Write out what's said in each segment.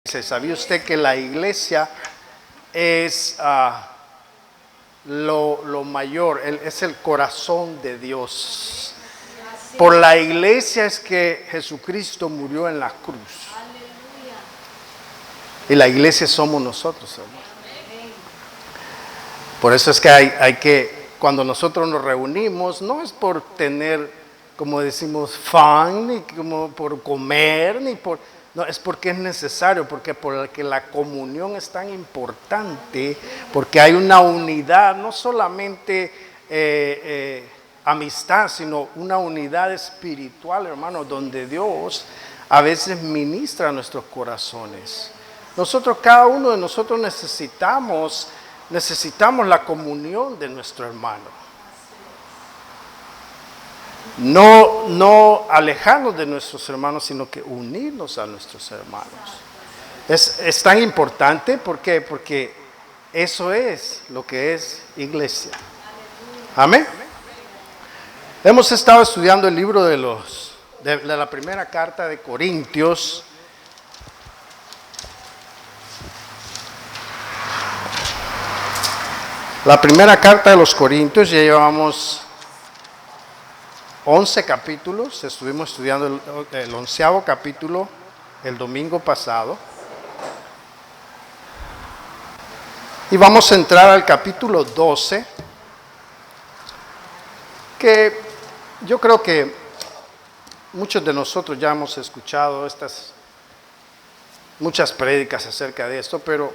¿Sabía usted que la iglesia es lo mayor, es el corazón de Dios? Por la iglesia es que Jesucristo murió en la cruz. Y la iglesia somos nosotros, hermano. Por eso es que hay que, cuando nosotros nos reunimos, no es por tener, como decimos, fan, ni como por comer, ni por... No, es porque es necesario, porque la comunión es tan importante, porque hay una unidad, no solamente amistad, sino una unidad espiritual, hermano, donde Dios a veces ministra nuestros corazones. Nosotros, cada uno de nosotros necesitamos la comunión de nuestro hermano. No alejarnos de nuestros hermanos, sino que unirnos a nuestros hermanos. Es tan importante, ¿por qué? Porque eso es lo que es iglesia. Amén. Hemos estado estudiando el libro de la primera carta de Corintios. La primera carta de los Corintios, ya llevamos 11 capítulos, estuvimos estudiando el 11º capítulo el domingo pasado. Y vamos a entrar al capítulo 12, que yo creo que muchos de nosotros ya hemos escuchado muchas prédicas acerca de esto, pero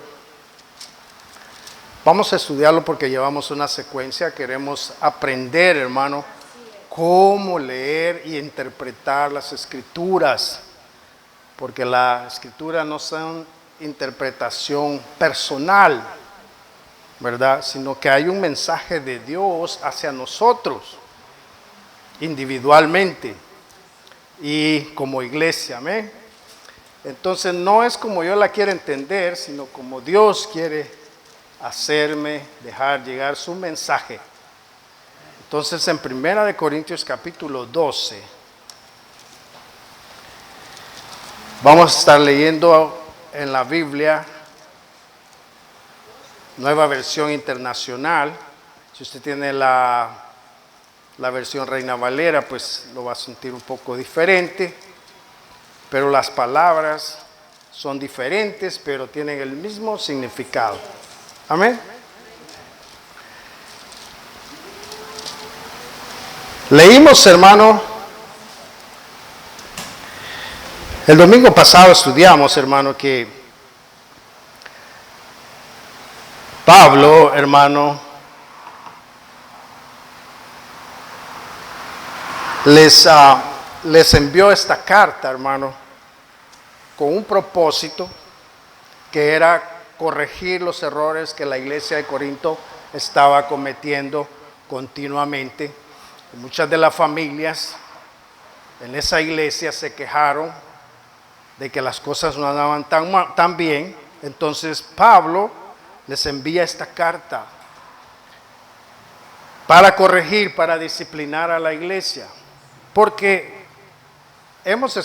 vamos a estudiarlo porque llevamos una secuencia, queremos aprender, hermano, cómo leer y interpretar las escrituras, porque la escritura no son interpretación personal, ¿verdad? Sino que hay un mensaje de Dios hacia nosotros, individualmente y como iglesia, ¿amén? Entonces no es como yo la quiero entender, sino como Dios quiere dejar llegar su mensaje. Entonces en 1 Corintios capítulo 12, vamos a estar leyendo en la Biblia, Nueva Versión Internacional. Si usted tiene la versión Reina Valera, pues lo va a sentir un poco diferente, pero las palabras son diferentes, pero tienen el mismo significado. Amén. Leímos, hermano, el domingo pasado estudiamos, hermano, que Pablo, hermano, les envió esta carta, hermano, con un propósito que era corregir los errores que la iglesia de Corinto estaba cometiendo continuamente. Muchas de las familias en esa iglesia se quejaron de que las cosas no andaban tan bien. Entonces Pablo les envía esta carta para corregir, para disciplinar a la iglesia. Porque hemos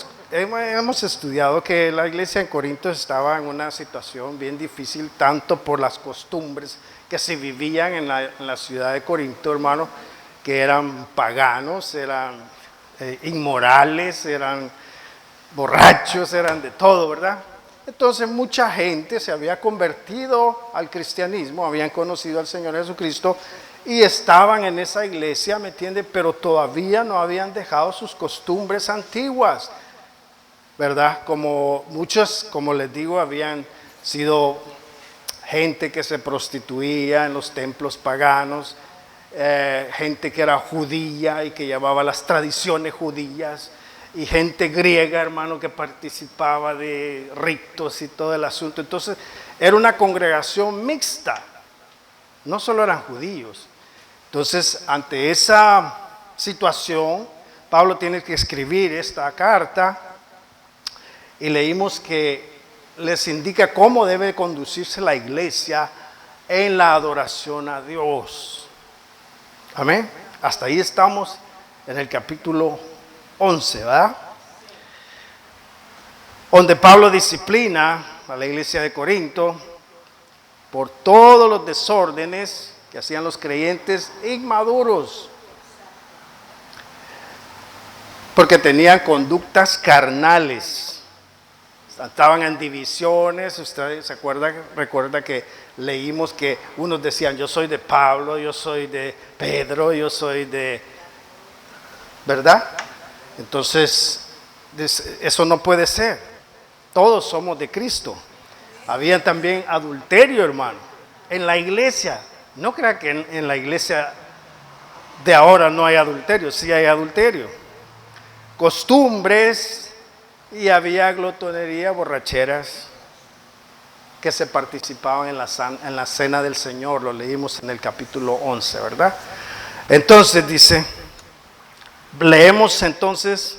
estudiado que la iglesia en Corinto estaba en una situación bien difícil, tanto por las costumbres que se vivían en la ciudad de Corinto, hermano, que eran paganos, eran inmorales, eran borrachos, eran de todo, ¿verdad? Entonces mucha gente se había convertido al cristianismo, habían conocido al Señor Jesucristo y estaban en esa iglesia, ¿me entiende? Pero todavía no habían dejado sus costumbres antiguas, ¿verdad? Como muchos, como les digo, habían sido gente que se prostituía en los templos paganos, gente que era judía y que llevaba las tradiciones judías, y gente griega, hermano, que participaba de ritos y todo el asunto. Entonces era una congregación mixta, no solo eran judíos. Entonces, ante esa situación, Pablo tiene que escribir esta carta, y leímos que les indica cómo debe conducirse la iglesia en la adoración a Dios. Amén. Hasta ahí estamos en el capítulo 11, ¿verdad? Donde Pablo disciplina a la iglesia de Corinto por todos los desórdenes que hacían los creyentes inmaduros, porque tenían conductas carnales, estaban en divisiones. Usted se recuerda que leímos que unos decían: yo soy de Pablo, yo soy de Pedro, yo soy de... ¿verdad? Entonces, eso no puede ser. Todos somos de Cristo. Había también adulterio, hermano, en la iglesia. No crea que en la iglesia de ahora no hay adulterio. Sí hay adulterio. Costumbres, y había glotonería, borracheras, que se participaban en la cena del Señor. Lo leímos en el capítulo 11, ¿verdad? Entonces dice, leemos entonces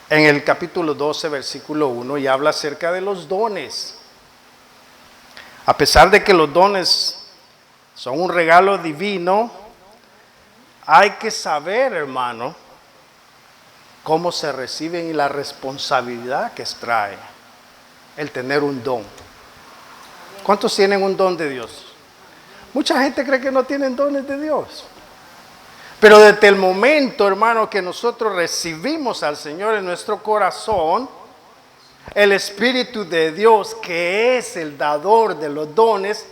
en el capítulo 12, versículo 1, y habla acerca de los dones. A pesar de que los dones son un regalo divino, hay que saber, hermano, cómo se reciben y la responsabilidad que trae el tener un don. ¿Cuántos tienen un don de Dios? Mucha gente cree que no tienen dones de Dios. Pero desde el momento, hermano, que nosotros recibimos al Señor en nuestro corazón, el Espíritu de Dios, que es el dador de los dones,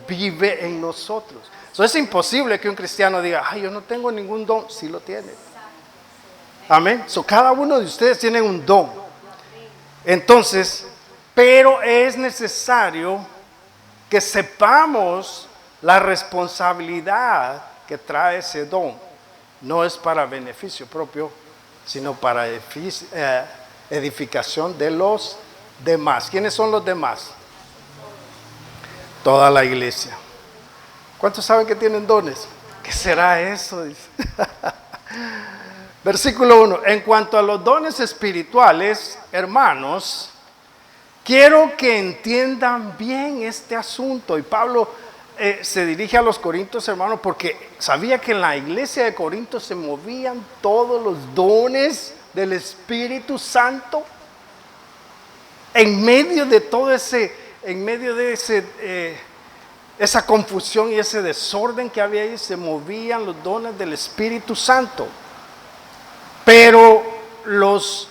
vive en nosotros. Es imposible que un cristiano diga: ay, yo no tengo ningún don. Sí lo tiene. Amén. Cada uno de ustedes tiene un don. Entonces, pero es necesario que sepamos la responsabilidad que trae ese don. No es para beneficio propio, sino para edificación de los demás. ¿Quiénes son los demás? Toda la iglesia. ¿Cuántos saben que tienen dones? ¿Qué será eso? Dice. Versículo 1. En cuanto a los dones espirituales, hermanos, quiero que entiendan bien este asunto. Y Pablo se dirige a los corintios, hermanos, porque sabía que en la iglesia de Corinto se movían todos los dones del Espíritu Santo. En medio de todo esa confusión y ese desorden que había ahí, se movían los dones del Espíritu Santo. Pero los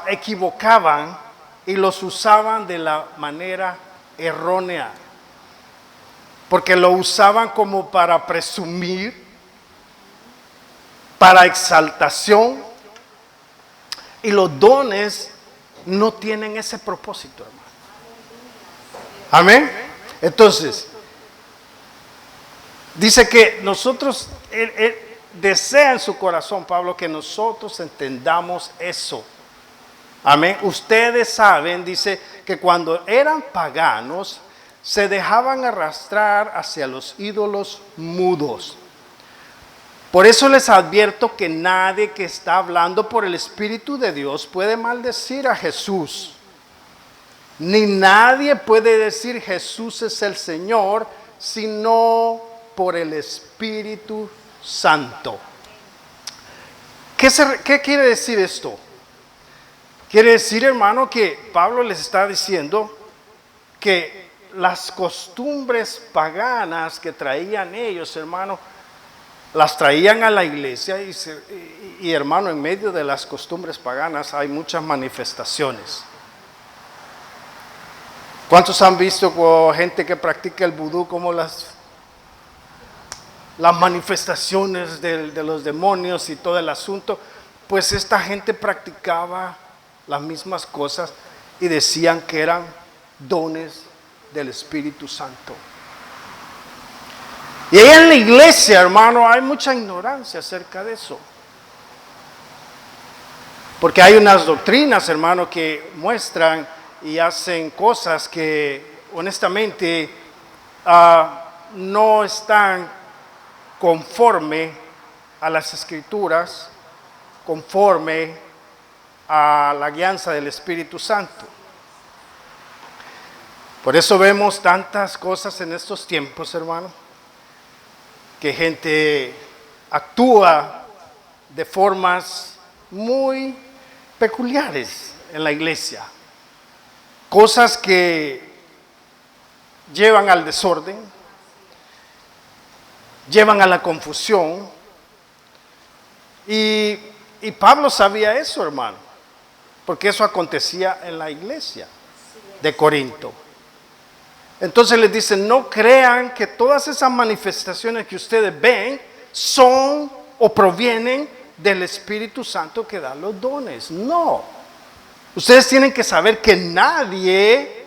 equivocaban y los usaban de la manera errónea, porque lo usaban como para presumir, para exaltación, y los dones no tienen ese propósito, hermano. Amén. Entonces, dice que nosotros, desea en su corazón, Pablo, que nosotros entendamos eso. Amén. Ustedes saben, dice, que cuando eran paganos, se dejaban arrastrar hacia los ídolos mudos. Por eso les advierto que nadie que está hablando por el Espíritu de Dios puede maldecir a Jesús. Ni nadie puede decir Jesús es el Señor, sino por el Espíritu Santo. ¿Qué quiere decir esto? Quiere decir, hermano, que Pablo les está diciendo que las costumbres paganas que traían ellos, hermano, las traían a la iglesia y hermano, en medio de las costumbres paganas hay muchas manifestaciones. ¿Cuántos han visto gente que practica el vudú, como las manifestaciones de los demonios y todo el asunto? Pues esta gente practicaba las mismas cosas y decían que eran dones del Espíritu Santo. Y ahí en la iglesia, hermano, hay mucha ignorancia acerca de eso. Porque hay unas doctrinas, hermano, que muestran y hacen cosas que honestamente no están conforme a las Escrituras, conforme a la guianza del Espíritu Santo. Por eso vemos tantas cosas en estos tiempos, hermano, que gente actúa de formas muy peculiares en la iglesia. cosas que llevan al desorden, llevan a la confusión. Y Pablo sabía eso, hermano, porque eso acontecía en la iglesia de Corinto. Entonces les dice, no crean que todas esas manifestaciones que ustedes ven son o provienen del Espíritu Santo que da los dones. No. Ustedes tienen que saber que nadie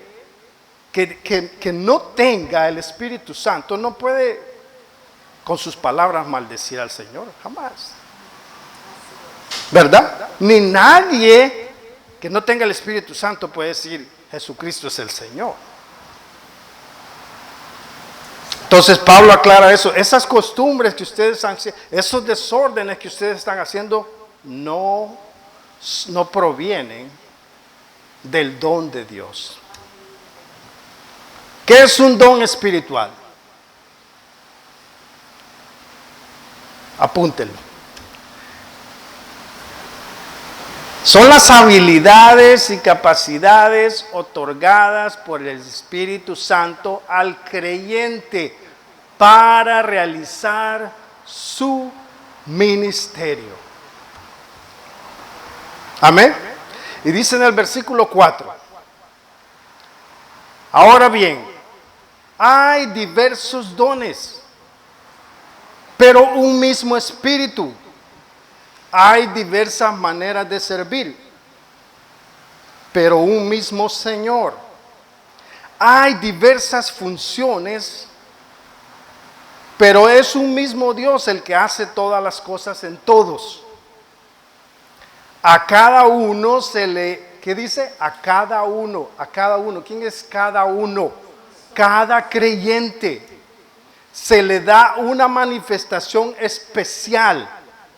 que no tenga el Espíritu Santo no puede con sus palabras maldecir al Señor, jamás. ¿Verdad? Ni nadie que no tenga el Espíritu Santo puede decir Jesucristo es el Señor. Entonces Pablo aclara eso. Esas costumbres que ustedes han, esos desórdenes que ustedes están haciendo no provienen del don de Dios. ¿Qué es un don espiritual? Apúntenlo. Son las habilidades y capacidades otorgadas por el Espíritu Santo al creyente para realizar su ministerio. Amén. Y dice en el versículo 4: ahora bien, hay diversos dones, pero un mismo Espíritu. Hay diversas maneras de servir, pero un mismo Señor. Hay diversas funciones, pero es un mismo Dios el que hace todas las cosas en todos. A cada uno se le, ¿qué dice? A cada uno. ¿Quién es cada uno? Cada creyente se le da una manifestación especial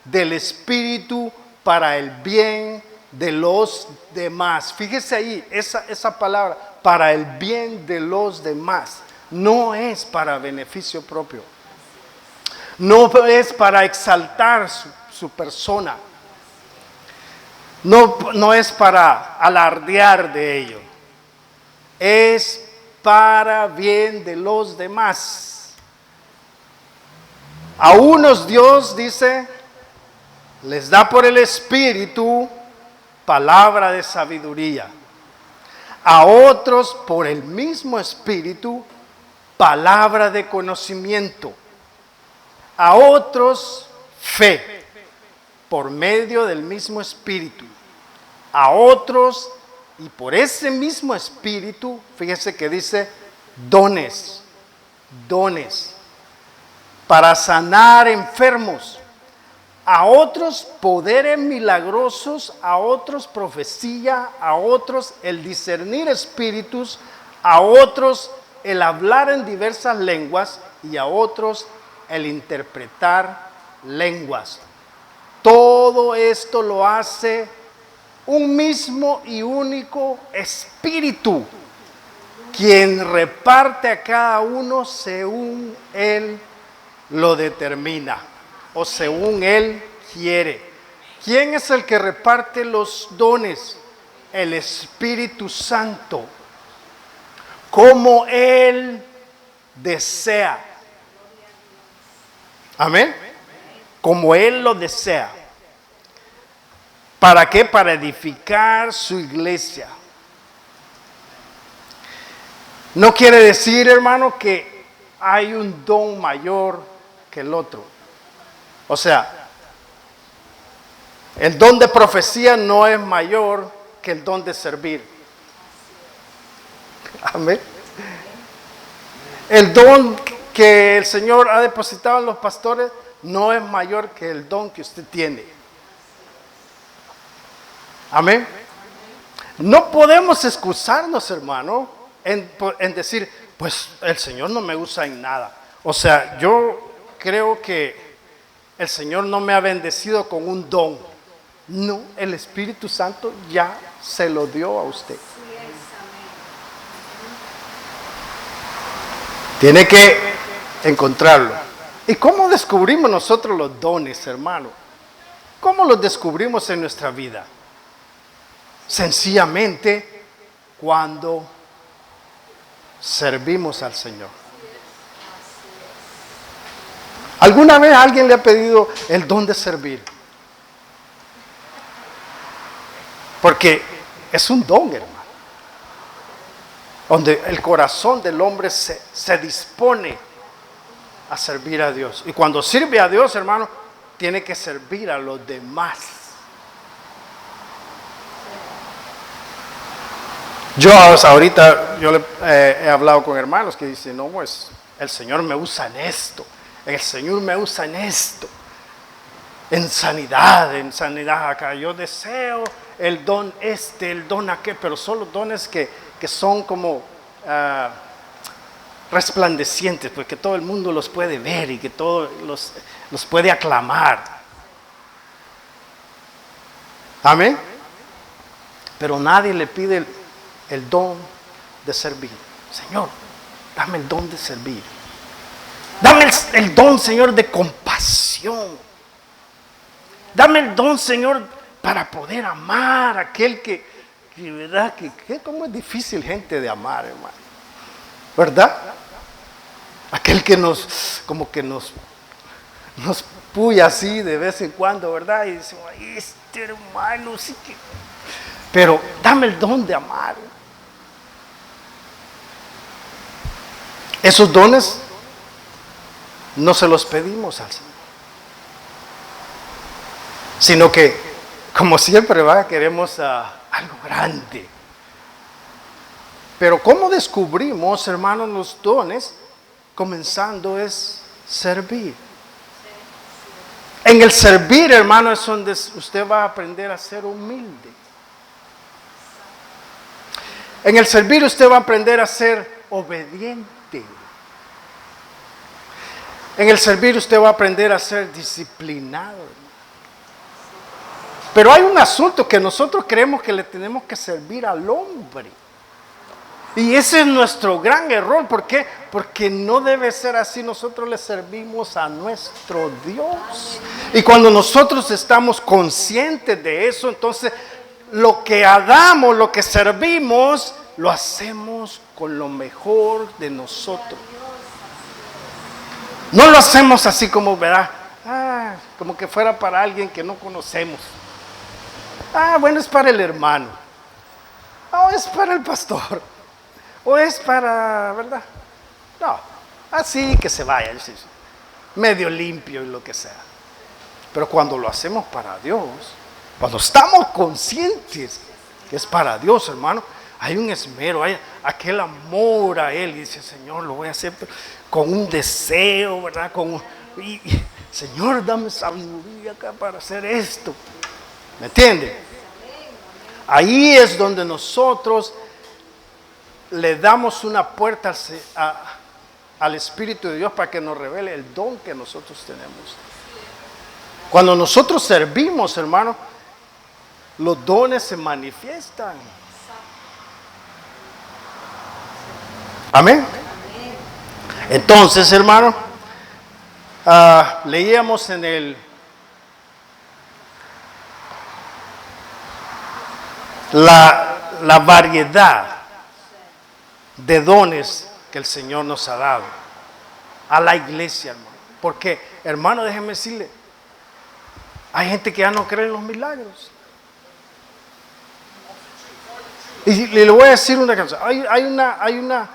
del Espíritu para el bien de los demás. Fíjese ahí, esa palabra, para el bien de los demás, no es para beneficio propio, no es para exaltar su persona, no es para alardear de ello, es para bien de los demás. A unos Dios dice, les da por el Espíritu palabra de sabiduría. A otros por el mismo Espíritu palabra de conocimiento. A otros fe por medio del mismo Espíritu. A otros, y por ese mismo Espíritu, fíjese que dice dones, para sanar enfermos. A otros poderes milagrosos, a otros profecía, a otros el discernir espíritus, a otros el hablar en diversas lenguas y a otros el interpretar lenguas. Todo esto lo hace un mismo y único Espíritu, quien reparte a cada uno según Él lo determina o según Él quiere. ¿Quién es el que reparte los dones? El Espíritu Santo, como Él desea. Amén. Como Él lo desea. ¿Para qué? Para edificar su iglesia. No quiere decir, hermano, que hay un don mayor que el otro. O sea, el don de profecía no es mayor que el don de servir. Amén. El don que el Señor ha depositado en los pastores no es mayor que el don que usted tiene. Amén. No podemos excusarnos, hermano, en decir, pues el Señor no me usa en nada. O sea, yo creo que el Señor no me ha bendecido con un don. No, el Espíritu Santo ya se lo dio a usted. Tiene que encontrarlo. ¿Y cómo descubrimos nosotros los dones, hermano? ¿Cómo los descubrimos en nuestra vida? Sencillamente, cuando servimos al Señor. ¿Alguna vez alguien le ha pedido el don de servir? Porque es un don, hermano, donde el corazón del hombre se dispone a servir a Dios. Y cuando sirve a Dios, hermano, tiene que servir a los demás. Yo ahorita he hablado con hermanos que dicen, no, pues el Señor me usa en esto, el Señor me usa en esto, en sanidad acá. Yo deseo el don el don aquel, pero son los dones que son como resplandecientes, porque todo el mundo los puede ver y que todo los puede aclamar. Amén. Pero nadie le pide el don de servir. Señor, dame el don de servir. Dame el don, Señor, de compasión. Dame el don, Señor, para poder amar a aquel que verdad, que como es difícil gente de amar, hermano. ¿Verdad? Aquel que como que nos puya así de vez en cuando, ¿verdad? Y decimos, este hermano sí que... Pero dame el don de amar. Esos dones no se los pedimos al Señor, sino que, como siempre, queremos algo grande. Pero ¿cómo descubrimos, hermanos, los dones? Comenzando es servir. En el servir, hermano, es donde usted va a aprender a ser humilde. En el servir usted va a aprender a ser obediente. En el servir usted va a aprender a ser disciplinado. Pero hay un asunto que nosotros creemos que le tenemos que servir al hombre. Y ese es nuestro gran error. ¿Por qué? Porque no debe ser así. Nosotros le servimos a nuestro Dios. Y cuando nosotros estamos conscientes de eso, entonces lo que hagamos, lo que servimos, lo hacemos con lo mejor de nosotros. No lo hacemos así como, ¿verdad? Como que fuera para alguien que no conocemos. Bueno, es para el hermano. O es para el pastor. O es para, ¿verdad? No, así que se vaya, medio limpio y lo que sea. Pero cuando lo hacemos para Dios, cuando estamos conscientes que es para Dios, hermano, hay un esmero, hay aquel amor a Él. Y dice, Señor, lo voy a hacer con un deseo, ¿verdad? Señor, dame sabiduría acá para hacer esto. ¿Me entiende? Ahí es donde nosotros le damos una puerta al Espíritu de Dios para que nos revele el don que nosotros tenemos. Cuando nosotros servimos, hermano, los dones se manifiestan. Amén. Entonces, hermano, leíamos en la variedad de dones que el Señor nos ha dado a la iglesia, hermano. Porque, hermano, déjeme decirle, hay gente que ya no cree en los milagros. Y le voy a decir una cosa, hay una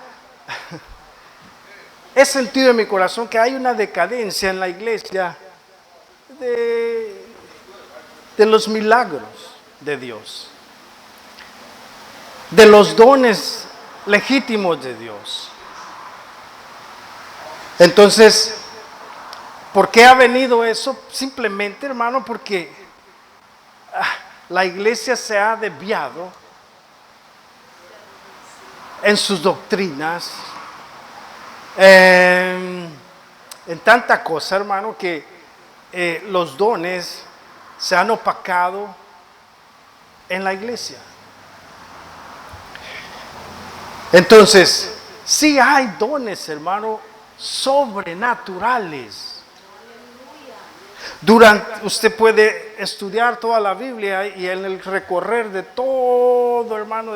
he sentido en mi corazón que hay una decadencia en la iglesia de los milagros de Dios, de los dones legítimos de Dios. Entonces, ¿por qué ha venido eso? Simplemente, hermano, porque la iglesia se ha desviado en sus doctrinas, en tanta cosa, hermano, que los dones se han opacado en la iglesia. Entonces, sí hay dones, hermano, sobrenaturales. Usted puede estudiar toda la Biblia y en el recorrer de todo, hermano,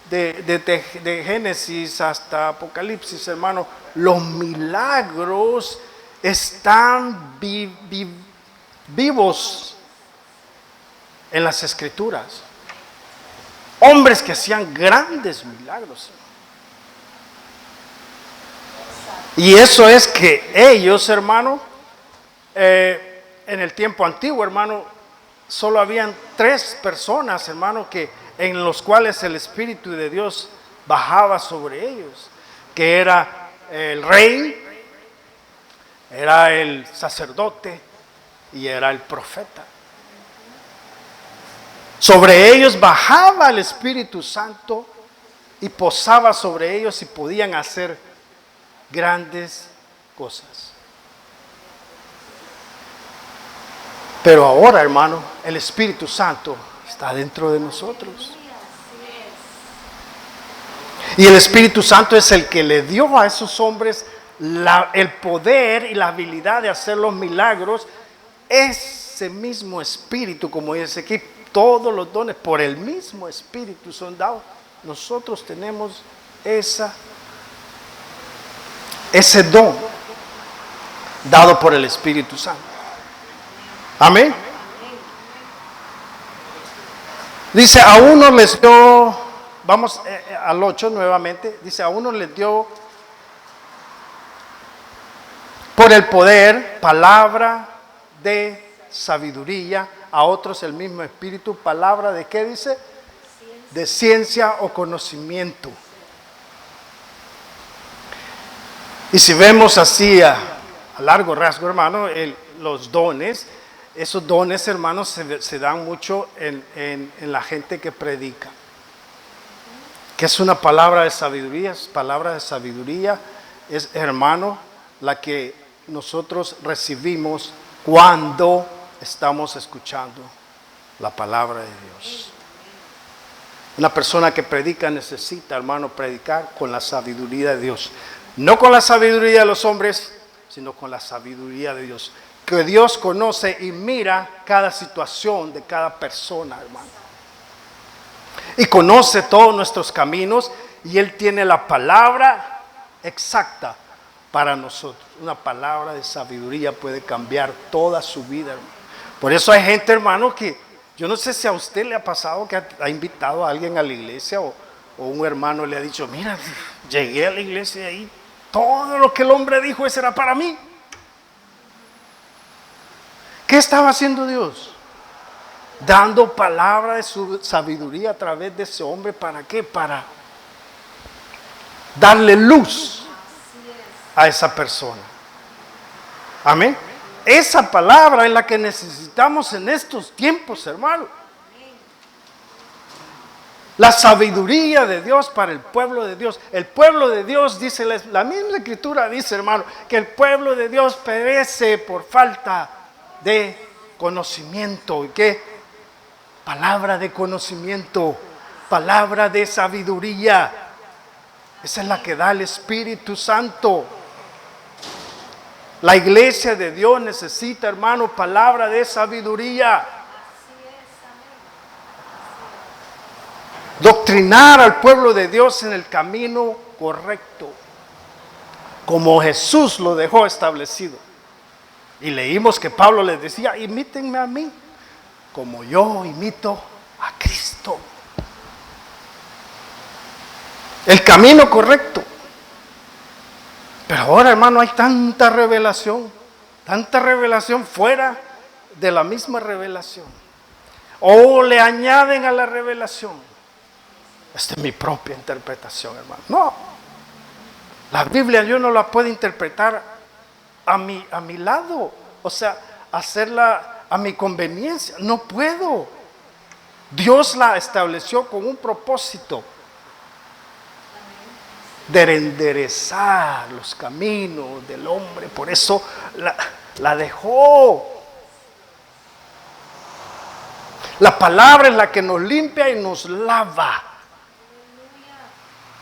de Génesis hasta Apocalipsis, hermano, los milagros están vivos en las Escrituras. Hombres que hacían grandes milagros. Y eso es que ellos, hermano, en el tiempo antiguo, hermano, solo habían 3 personas, hermano, en los cuales el Espíritu de Dios bajaba sobre ellos, que era el rey, era el sacerdote y era el profeta. Sobre ellos bajaba el Espíritu Santo y posaba sobre ellos y podían hacer grandes cosas. Pero ahora, hermano, el Espíritu Santo está dentro de nosotros. Y el Espíritu Santo es el que le dio a esos hombres el poder y la habilidad de hacer los milagros. Ese mismo Espíritu, como dice aquí, todos los dones por el mismo Espíritu son dados. Nosotros tenemos ese don dado por el Espíritu Santo. Amén. Dice, a uno les dio, vamos al 8 nuevamente, dice, a uno les dio por el poder palabra de sabiduría, a otros el mismo Espíritu, palabra de ¿qué dice? De ciencia o conocimiento. Y si vemos así a largo rasgo, hermano, los dones, esos dones, hermanos, se dan mucho en la gente que predica. Que es una palabra de sabiduría, es, hermano, la que nosotros recibimos cuando estamos escuchando la palabra de Dios. Una persona que predica necesita, hermano, predicar con la sabiduría de Dios. No con la sabiduría de los hombres, sino con la sabiduría de Dios. Que Dios conoce y mira cada situación de cada persona, hermano. Y conoce todos nuestros caminos y Él tiene la palabra exacta para nosotros. Una palabra de sabiduría puede cambiar toda su vida, hermano. Por eso hay gente, hermano, que yo no sé si a usted le ha pasado que ha invitado a alguien a la iglesia o un hermano le ha dicho, mira, llegué a la iglesia y ahí todo lo que el hombre dijo, ese era para mí. ¿Qué estaba haciendo Dios? Dando palabra de su sabiduría a través de ese hombre. ¿Para qué? Para darle luz a esa persona. Amén. Esa palabra es la que necesitamos en estos tiempos, hermano. La sabiduría de Dios para el pueblo de Dios. El pueblo de Dios, dice la misma escritura, dice, hermano, que el pueblo de Dios perece por falta de conocimiento. ¿Y qué? Palabra de conocimiento, palabra de sabiduría. Esa es la que da el Espíritu Santo. La iglesia de Dios necesita, hermano, palabra de sabiduría. Doctrinar al pueblo de Dios en el camino correcto, como Jesús lo dejó establecido. Y leímos que Pablo les decía, imítenme a mí, como yo imito a Cristo. El camino correcto. Pero ahora, hermano, hay tanta revelación fuera de la misma revelación. O le añaden a la revelación. Esta es mi propia interpretación, hermano. No, la Biblia yo no la puedo interpretar a mi lado, o sea, hacerla a mi conveniencia. No puedo. Dios la estableció con un propósito de enderezar los caminos del hombre. Por eso la dejó. La palabra es la que nos limpia y nos lava.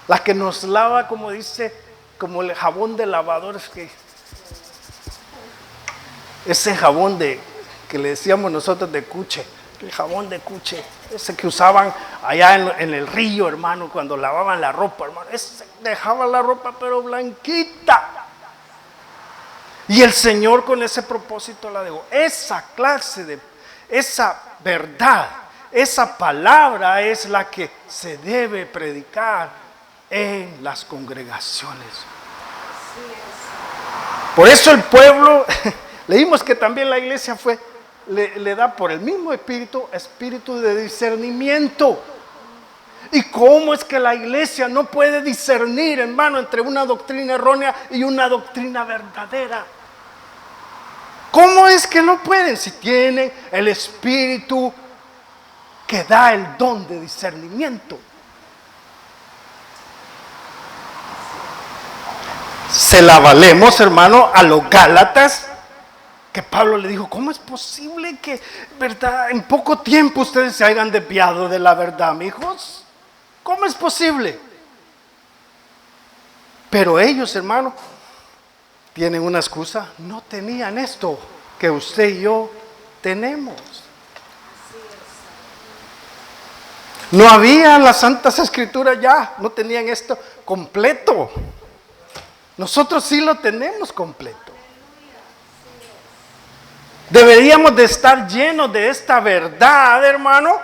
La que nos lava, como dice, como el jabón de lavador, es que ese jabón que le decíamos nosotros de cuche, El jabón de cuche, ese que usaban allá en el río, hermano, cuando lavaban la ropa, hermano. Ese dejaba la ropa pero blanquita. Y el Señor con ese propósito la dejó. Esa esa verdad, esa palabra es la que se debe predicar en las congregaciones. Por eso el pueblo, leímos que también la iglesia le da por el mismo espíritu de discernimiento. ¿Y cómo es que la iglesia no puede discernir, hermano, entre una doctrina errónea y una doctrina verdadera? ¿Cómo es que no pueden si tienen el espíritu que da el don de discernimiento? Se la valemos, hermano, a los Gálatas, que Pablo le dijo, ¿cómo es posible que, verdad, en poco tiempo ustedes se hayan desviado de la verdad, mijos? ¿Cómo es posible? Pero ellos, hermano, tienen una excusa, no tenían esto que usted y yo tenemos. No había las Santas Escrituras ya, no tenían esto completo. Nosotros sí lo tenemos completo. Deberíamos de estar llenos de esta verdad, hermano,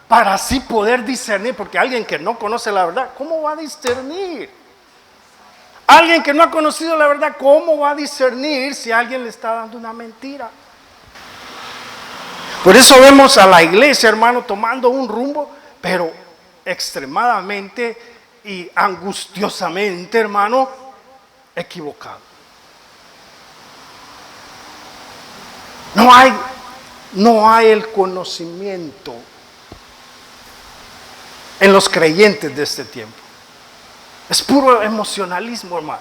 para así poder discernir, porque alguien que no conoce la verdad, ¿cómo va a discernir? Alguien que no ha conocido la verdad, ¿cómo va a discernir si alguien le está dando una mentira? Por eso vemos a la iglesia, hermano, tomando un rumbo, pero extremadamente y angustiosamente, hermano, equivocado. No hay el conocimiento en los creyentes de este tiempo. Es puro emocionalismo, hermano.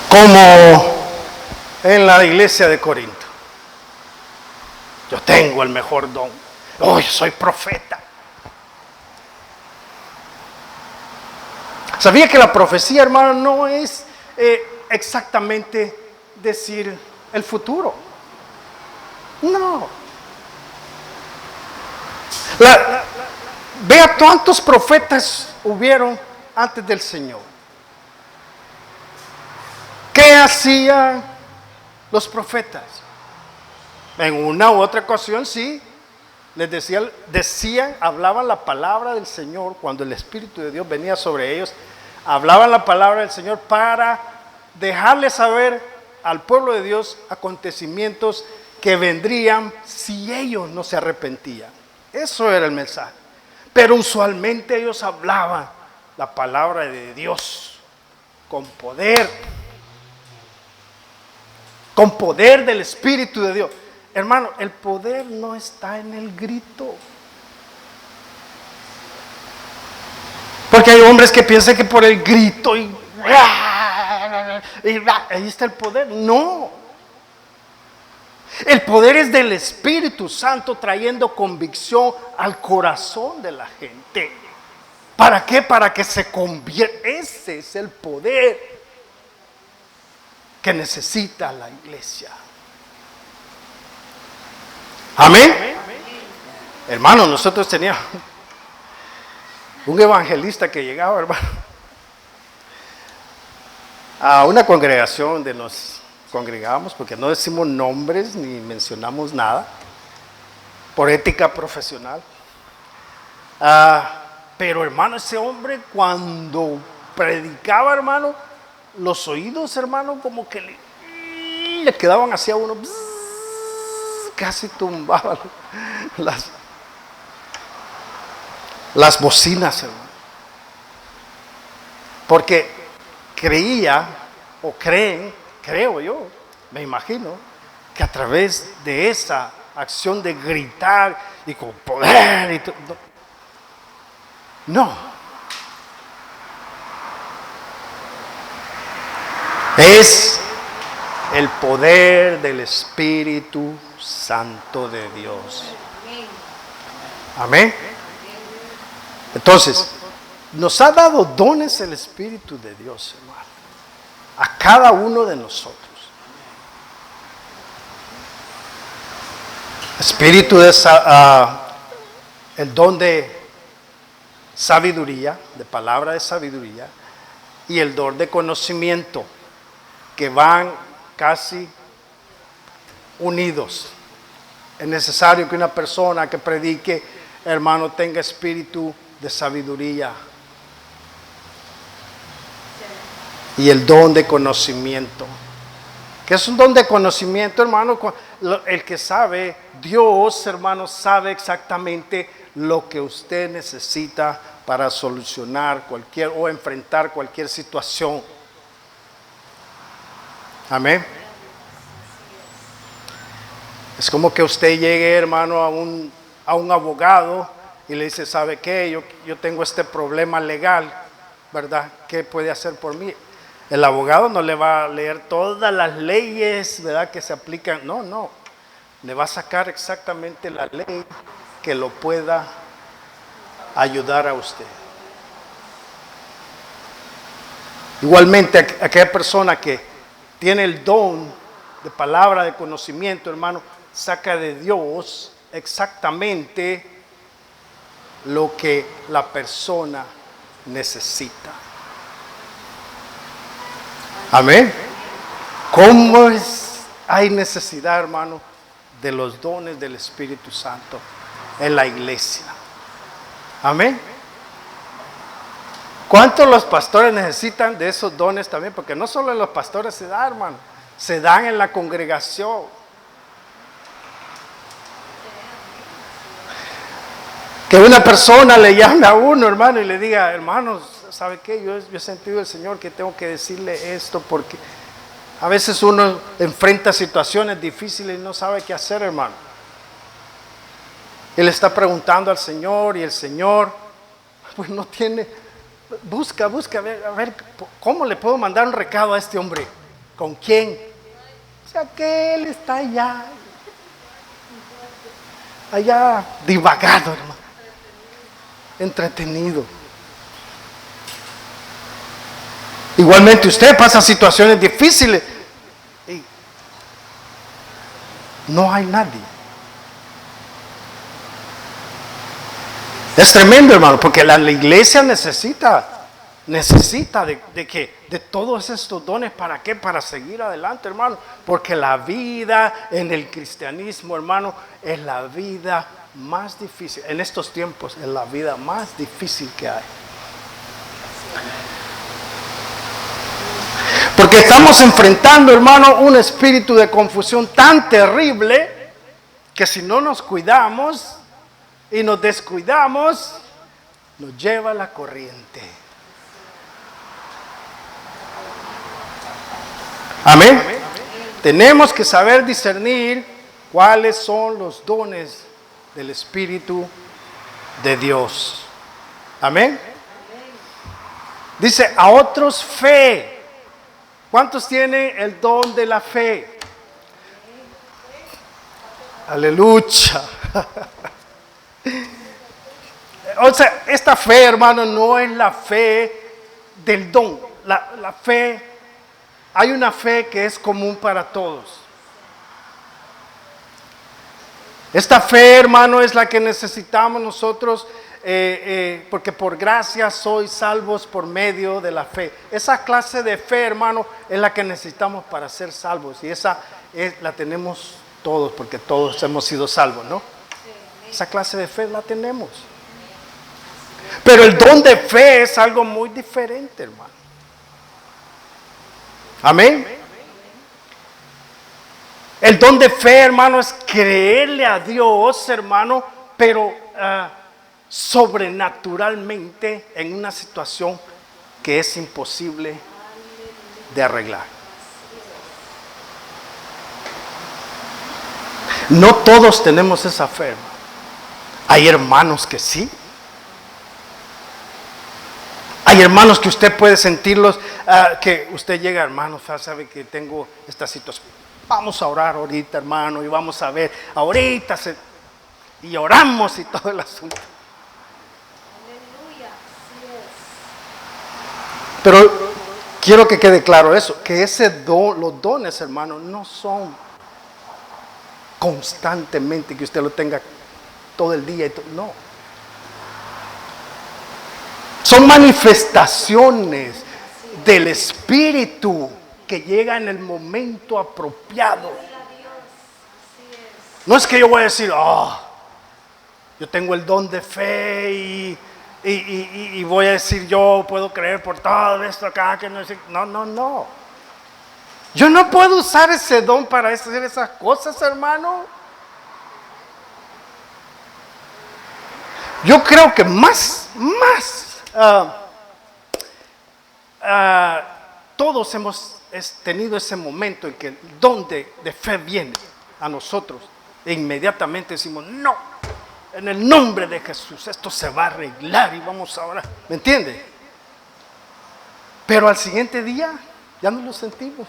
Como en la iglesia de Corinto. Yo tengo el mejor don. Oh, yo soy profeta. ¿Sabía que la profecía, hermano, no es exactamente decir el futuro? No. Vea cuántos profetas hubieron antes del Señor. ¿Qué hacían los profetas? En una u otra ocasión sí, les decían, hablaban la palabra del Señor cuando el Espíritu de Dios venía sobre ellos, hablaban la palabra del Señor para dejarles saber al pueblo de Dios acontecimientos que vendrían si ellos no se arrepentían. Eso era el mensaje. Pero usualmente ellos hablaban la palabra de Dios con poder del Espíritu de Dios. Hermano, el poder no está en el grito. Porque hay hombres que piensan que por el grito y ahí está el poder. No. El poder es del Espíritu Santo trayendo convicción al corazón de la gente. ¿Para qué? Para que se convierta. Ese es el poder que necesita la iglesia. Amén. Hermano, nosotros teníamos un evangelista que llegaba, hermano, a una congregación donde nos congregamos, porque no decimos nombres ni mencionamos nada, por ética profesional. Pero hermano, ese hombre cuando predicaba, hermano, los oídos, hermano, como que le quedaban hacia uno, casi tumbaban las bocinas, hermano. Porque creía o creo yo, me imagino, que a través de esa acción de gritar y con poder y todo, no. Es el poder del Espíritu Santo de Dios. Amén. Entonces, nos ha dado dones el Espíritu de Dios, hermano, a cada uno de nosotros. Espíritu de el don de sabiduría, de palabra de sabiduría, y el don de conocimiento, que van casi unidos. Es necesario que una persona que predique, hermano, tenga espíritu de sabiduría y el don de conocimiento. ¿Qué es un don de conocimiento, hermano? El que sabe, Dios, hermano, sabe exactamente lo que usted necesita para solucionar cualquier o enfrentar cualquier situación. Amén. Es como que usted llegue, hermano, a un abogado y le dice, ¿sabe qué? Yo tengo este problema legal, ¿verdad? ¿Qué puede hacer por mí? El abogado no le va a leer todas las leyes, ¿verdad?, que se aplican. No. Le va a sacar exactamente la ley que lo pueda ayudar a usted. Igualmente, aquella persona que tiene el don de palabra, de conocimiento, hermano, saca de Dios exactamente lo que la persona necesita. Amén. ¿Cómo hay necesidad, hermano, de los dones del Espíritu Santo en la iglesia? Amén. ¿Cuántos los pastores necesitan de esos dones también? Porque no solo en los pastores se da, hermano, se dan en la congregación. Que una persona le llame a uno, hermano, y le diga, hermanos, ¿sabe qué? Yo he sentido del Señor que tengo que decirle esto, porque a veces uno enfrenta situaciones difíciles y no sabe qué hacer, hermano. Él está preguntando al Señor y el Señor, pues no tiene, busca, a ver, ¿cómo le puedo mandar un recado a este hombre? ¿Con quién? O sea, que él está allá divagado, hermano, entretenido. Igualmente usted pasa situaciones difíciles y no hay nadie. Es tremendo, hermano, porque la iglesia necesita de todos estos dones. ¿Para qué? Para seguir adelante, hermano. Porque la vida en el cristianismo, hermano, es la vida más difícil. En estos tiempos es la vida más difícil que hay. Porque estamos enfrentando, hermano, un espíritu de confusión tan terrible que si no nos cuidamos y nos descuidamos, nos lleva la corriente. Amén. Tenemos que saber discernir cuáles son los dones del Espíritu de Dios. Amén. Dice, a otros fe. ¿Cuántos tienen el don de la fe? Aleluya. O sea, esta fe, hermano, no es la fe del don. La fe, hay una fe que es común para todos. Esta fe, hermano, es la que necesitamos nosotros, porque por gracia sois salvos por medio de la fe. Esa clase de fe, hermano, es la que necesitamos para ser salvos. Y esa la tenemos todos, porque todos hemos sido salvos, ¿no? Esa clase de fe la tenemos. Pero el don de fe es algo muy diferente, hermano. Amén. El don de fe, hermano, es creerle a Dios, hermano, pero sobrenaturalmente en una situación que es imposible de arreglar. No todos tenemos esa fe, hermano. Hay hermanos que sí. Hay hermanos que usted puede sentirlos, que usted llega, hermano, sabe que tengo esta situación. Vamos a orar ahorita, hermano, y vamos a ver, ahorita y oramos y todo el asunto. Aleluya, así es. Pero quiero que quede claro eso, que los dones, hermano, no son constantemente, que usted lo tenga todo el día. No. Son manifestaciones del Espíritu que llegan en el momento apropiado. No es que yo voy a decir, yo tengo el don de fe y voy a decir, yo puedo creer por todo esto acá. Que no. Yo no puedo usar ese don para hacer esas cosas, hermano. Yo creo que más, todos hemos tenido ese momento en que el don de fe viene a nosotros e inmediatamente decimos, no, en el nombre de Jesús esto se va a arreglar y vamos a orar. ¿Me entiende? Pero al siguiente día ya no lo sentimos.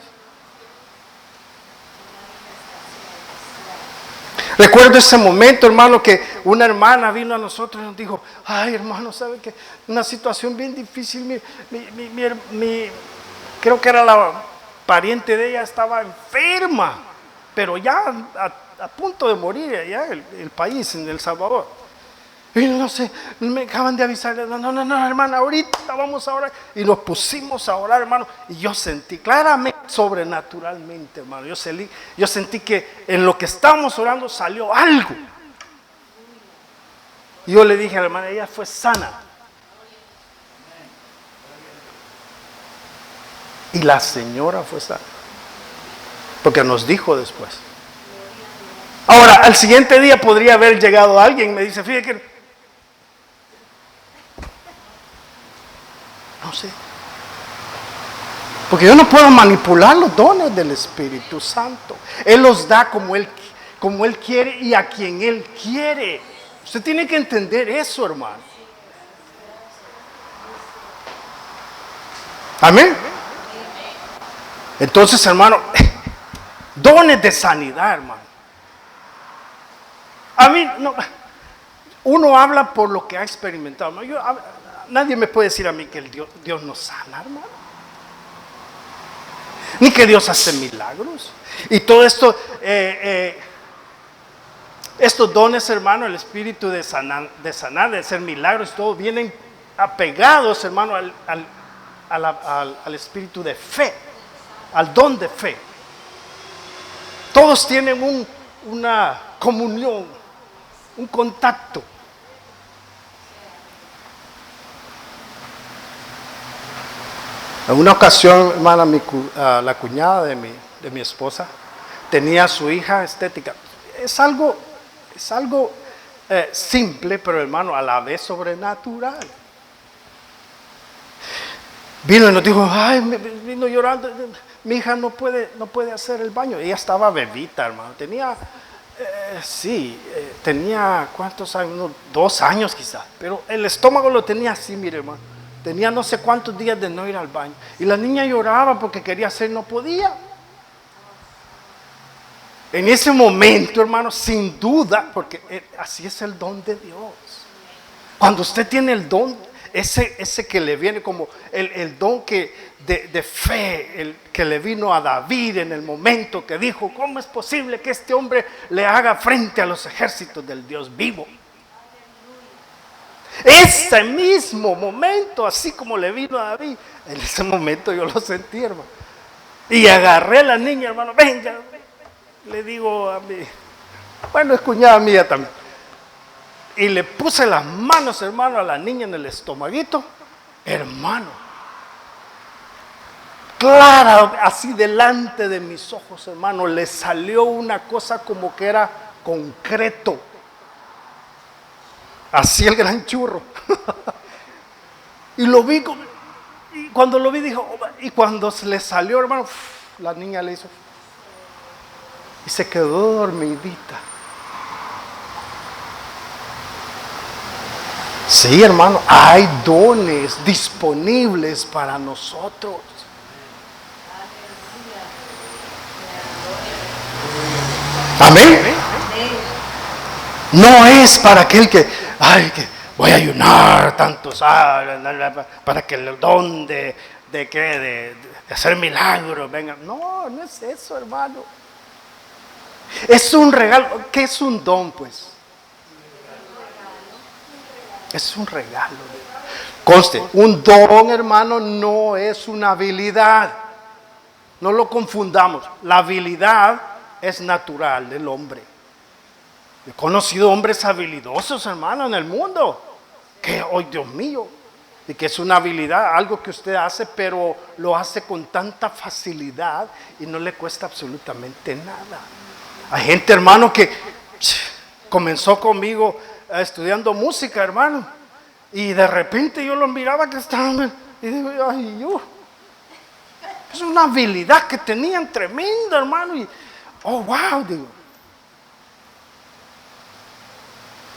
Recuerdo ese momento, hermano, que una hermana vino a nosotros y nos dijo, ay, hermano, ¿sabe qué? Una situación bien difícil, creo que era la pariente de ella, estaba enferma, pero ya a punto de morir allá en el país, en El Salvador. Y no sé, me acaban de avisar, no, hermana, ahorita vamos a orar. Y nos pusimos a orar, hermano, y yo sentí claramente, sobrenaturalmente, hermano, yo sentí que en lo que estábamos orando salió algo. Y yo le dije a la hermana, ella fue sana. Y la señora fue sana, porque nos dijo después. Ahora, al siguiente día podría haber llegado alguien y me dice, fíjate que no sé, porque yo no puedo manipular los dones del Espíritu Santo. Él los da como Él quiere y a quien Él quiere. Usted tiene que entender eso, hermano. Amén. Entonces, hermano, dones de sanidad, hermano. A mí, no, uno habla por lo que ha experimentado. ¿No? Nadie me puede decir a mí que Dios nos sana, hermano. Ni que Dios hace milagros. Y todo esto, estos dones, hermano, el espíritu de sanar, de hacer milagros, todo vienen apegados, hermano, al espíritu de fe, al don de fe. Todos tienen una comunión, un contacto. En una ocasión, hermana, la cuñada de mi esposa tenía a su hija estética. Es algo simple, pero hermano, a la vez sobrenatural. Vino y nos dijo, ay, vino llorando, mi hija no puede hacer el baño. Ella estaba bebita, hermano, tenía, tenía, ¿cuántos años? Unos 2 años quizás, pero el estómago lo tenía así, mire, hermano. Tenía no sé cuántos días de no ir al baño. Y la niña lloraba porque quería hacer, no podía. En ese momento, hermano, sin duda, porque así es el don de Dios. Cuando usted tiene el don, ese que le viene como el don de fe, el que le vino a David en el momento que dijo, ¿cómo es posible que este hombre le haga frente a los ejércitos del Dios vivo? Ese mismo momento, así como le vino a David, en ese momento yo lo sentí, hermano. Y agarré a la niña, hermano, venga, le digo a mi, bueno, es cuñada mía también. Y le puse las manos, hermano, a la niña en el estomaguito, hermano. Clara, así delante de mis ojos, hermano, le salió una cosa como que era concreto. Así el gran churro. Y lo vi, y cuando lo vi dijo, y cuando se le salió, hermano, la niña le hizo, y se quedó dormidita. Sí, hermano, hay dones disponibles para nosotros. Amén. No es para aquel que voy a ayunar tantos años para que el don de hacer milagros venga. No es eso, hermano. Es un regalo. ¿Qué es un don, pues? Es un regalo. Conste, un don, hermano, no es una habilidad. No lo confundamos. La habilidad es natural del hombre. He conocido hombres habilidosos, hermano, en el mundo. Que, hoy, Dios mío, y que es una habilidad, algo que usted hace, pero lo hace con tanta facilidad y no le cuesta absolutamente nada. Hay gente, hermano, que comenzó conmigo estudiando música, hermano, y de repente yo lo miraba que estaba, y digo, ay, yo, es una habilidad que tenían tremenda, hermano, y, oh, wow, digo,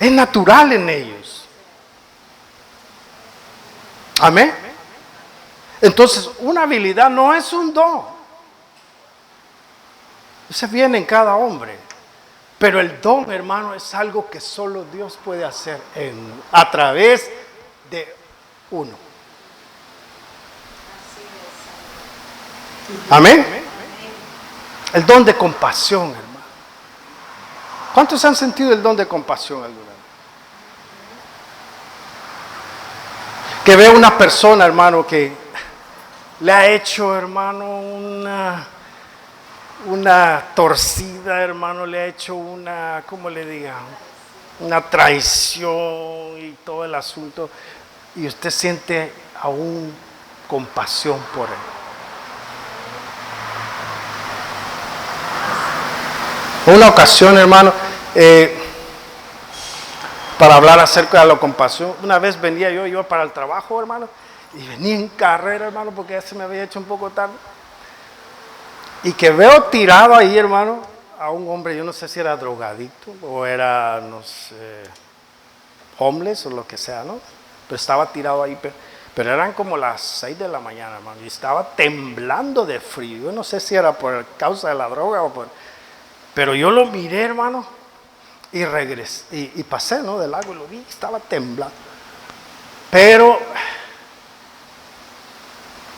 es natural en ellos. Amén. Entonces, una habilidad no es un don. Eso viene en cada hombre. Pero el don, hermano, es algo que solo Dios puede hacer a través de uno. Amén. El don de compasión, hermano. ¿Cuántos han sentido el don de compasión alguna vez? Que ve una persona, hermano, que le ha hecho, hermano, una torcida, hermano, le ha hecho una, ¿cómo le diga? Una traición y todo el asunto, y usted siente aún compasión por él. Una ocasión, hermano, para hablar acerca de la compasión, una vez venía yo iba para el trabajo, hermano, y venía en carrera, hermano, porque ya se me había hecho un poco tarde. Y que veo tirado ahí, hermano, a un hombre, yo no sé si era drogadicto o era, no sé, homeless o lo que sea, ¿no? Pero estaba tirado ahí, pero eran como las 6 de la mañana, hermano, y estaba temblando de frío. Yo no sé si era por causa de la droga o por... Pero yo lo miré, hermano, y regresé, y pasé, ¿no? Del lago y lo vi, estaba temblando. Pero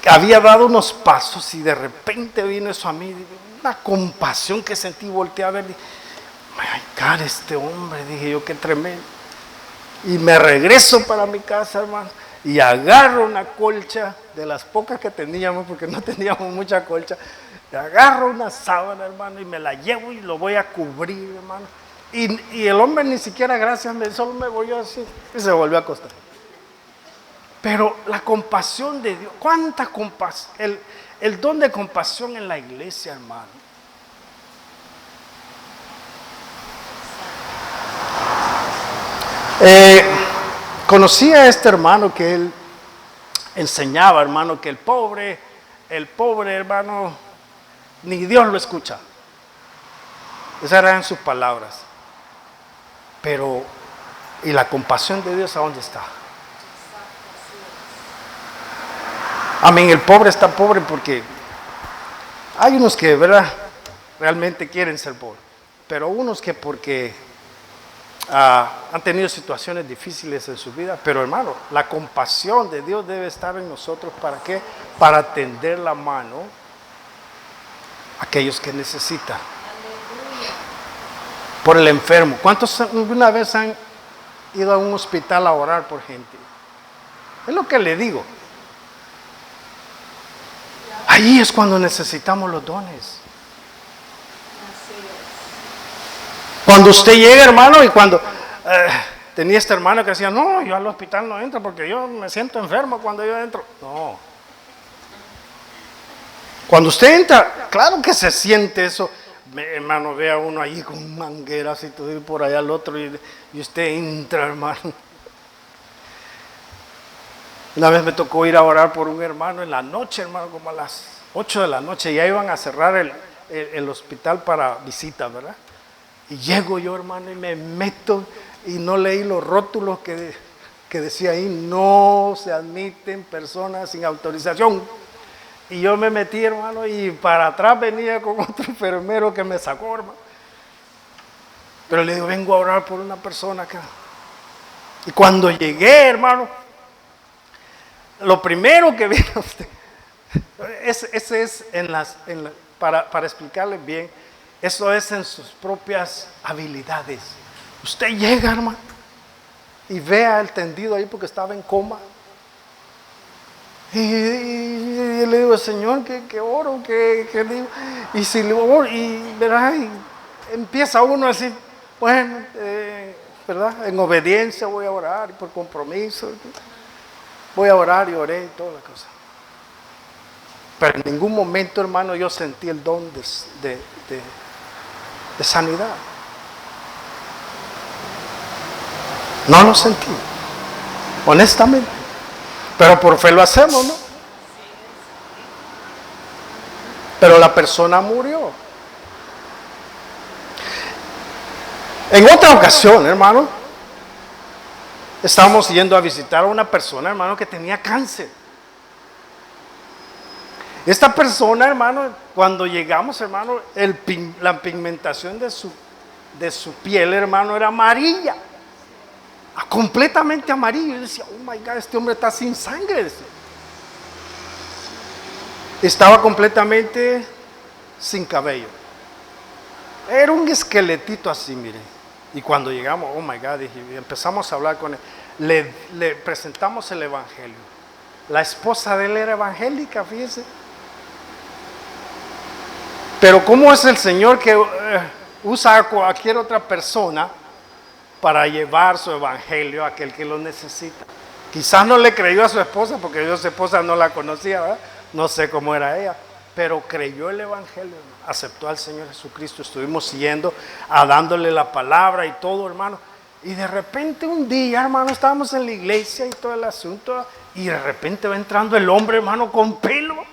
había dado unos pasos y de repente vino eso a mí, una compasión que sentí, volteé a ver, dije, ay, cara, este hombre, dije yo, qué tremendo. Y me regreso para mi casa, hermano, y agarro una colcha, de las pocas que teníamos, porque no teníamos mucha colcha, y agarro una sábana, hermano, y me la llevo y lo voy a cubrir, hermano. Y el hombre ni siquiera, gracias, solo me voy así, y se volvió a acostar. Pero la compasión de Dios, cuánta compasión, el don de compasión en la iglesia, hermano. Conocí a este hermano que él enseñaba, hermano, que el pobre, hermano, ni Dios lo escucha. Esas eran sus palabras. Pero, ¿y la compasión de Dios a dónde está? Amén, el pobre está pobre porque hay unos que, ¿verdad?, realmente quieren ser pobres, pero unos que porque han tenido situaciones difíciles en su vida. Pero, hermano, la compasión de Dios debe estar en nosotros. ¿Para qué? Para tender la mano a aquellos que necesitan. Por el enfermo. ¿Cuántos alguna vez han ido a un hospital a orar por gente? Es lo que le digo. Ahí es cuando necesitamos los dones. Cuando usted llega, hermano, y cuando tenía esta hermana que decía, no, yo al hospital no entro porque yo me siento enfermo cuando yo entro. No. Cuando usted entra, claro que se siente eso. Hermano, ve a uno ahí con mangueras y todo, y por allá al otro, y usted entra, hermano. Una vez me tocó ir a orar por un hermano en la noche, hermano, como a las 8 de la noche. Ya iban a cerrar el hospital para visita, ¿verdad? Y llego yo, hermano, y me meto y no leí los rótulos que decía ahí, no se admiten personas sin autorización. Y yo me metí, hermano, y para atrás venía con otro enfermero que me sacó, hermano. Pero le digo, vengo a orar por una persona acá. Y cuando llegué, hermano, lo primero que vi a usted, ese es para explicarles bien, Eso es en sus propias habilidades. Usted llega, hermano, y vea el tendido ahí porque estaba en coma. Y le digo, Señor, que oro, que digo. Y si le oro, y verá, y empieza uno a decir, bueno, ¿verdad? En obediencia voy a orar, y por compromiso voy a orar, y oré y toda la cosa. Pero en ningún momento, hermano, yo sentí el don de sanidad. No lo sentí, honestamente. Pero por fe lo hacemos, ¿no? Pero la persona murió. En otra ocasión, hermano, estábamos yendo a visitar a una persona, hermano, que tenía cáncer. Esta persona, hermano, cuando llegamos, hermano, la pigmentación de su piel, hermano, era amarilla. Completamente amarillo. Yo decía, oh my God, este hombre está sin sangre. Estaba completamente sin cabello. Era un esqueletito así, mire. Y cuando llegamos, oh my God, dije, empezamos a hablar con él. Le presentamos el evangelio. La esposa de él era evangélica, fíjese. Pero ¿cómo es el Señor que usa a cualquier otra persona para llevar su evangelio a aquel que lo necesita? Quizás no le creyó a su esposa, porque yo su esposa no la conocía, ¿verdad? No sé cómo era ella, pero creyó el evangelio, aceptó al Señor Jesucristo. Estuvimos siguiendo, dándole la palabra y todo, hermano. Y de repente un día, hermano, estábamos en la iglesia y todo el asunto, y de repente va entrando el hombre, hermano, con pelo.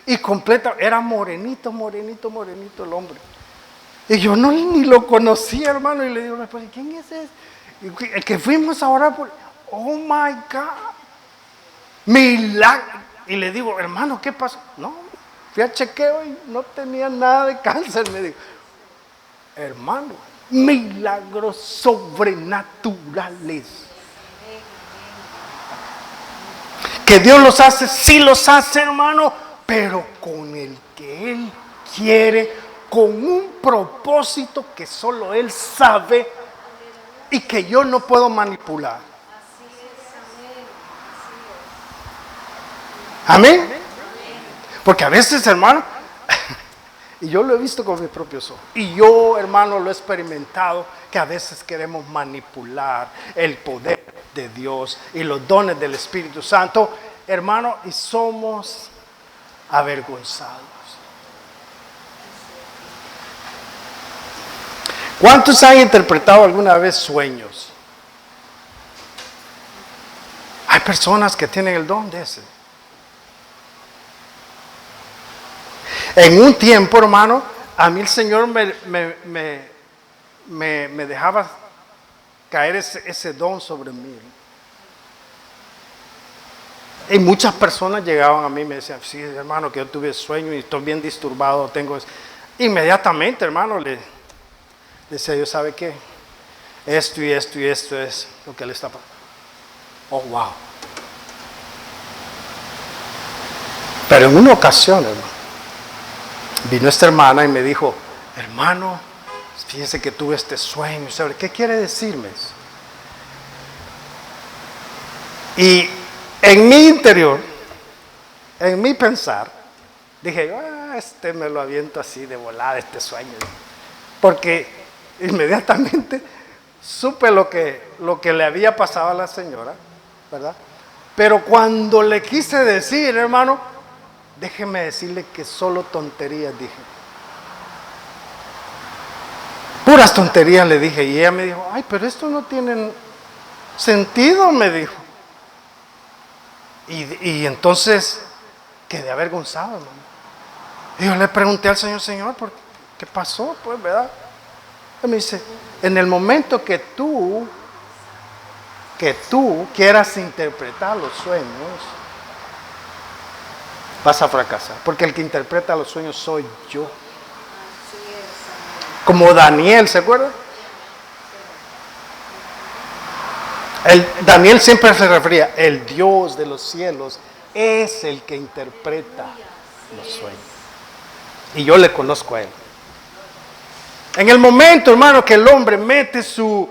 Y completa, era morenito el hombre. Y yo ni lo conocía, hermano, y le digo, ¿quién es ese? El que fuimos a orar por, oh my God, milagro. Y le digo, hermano, ¿qué pasó? No, fui a chequeo y no tenía nada de cáncer. Me digo, hermano, milagros sobrenaturales. Que Dios los hace, sí los hace, hermano, pero con el que Él quiere, con un propósito que solo Él sabe y que yo no puedo manipular. Amén. Porque a veces, hermano, y yo lo he visto con mis propios ojos, y yo, hermano, lo he experimentado, que a veces queremos manipular el poder de Dios y los dones del Espíritu Santo, hermano, y somos avergonzados. ¿Cuántos han interpretado alguna vez sueños? Hay personas que tienen el don de ese. En un tiempo, hermano, a mí el Señor me dejaba caer ese don sobre mí. Y muchas personas llegaban a mí y me decían, sí, hermano, que yo tuve sueño y estoy bien disturbado, tengo eso. Inmediatamente, hermano, le decía yo, ¿sabe qué? Esto y esto y esto es lo que le está pasando. Oh, wow. Pero en una ocasión, hermano, vino esta hermana y me dijo, hermano, fíjese que tuve este sueño, ¿sabe qué quiere decirme? Y en mi interior, en mi pensar, dije, me lo aviento así de volada este sueño. Porque inmediatamente supe lo que le había pasado a la señora, ¿verdad? Pero cuando le quise decir, hermano, déjeme decirle que solo tonterías dije. Puras tonterías le dije. Y ella me dijo, ay, pero esto no tiene sentido, me dijo. Y entonces quedé avergonzado, hermano. Y yo le pregunté al Señor, ¿por qué pasó? Pues, ¿verdad? Y me dice, en el momento que tú quieras interpretar los sueños, vas a fracasar, porque el que interpreta los sueños soy yo. Como Daniel, ¿se acuerda? Daniel siempre se refería, el Dios de los cielos es el que interpreta los sueños. Y yo le conozco a él. En el momento, hermano, que el hombre mete su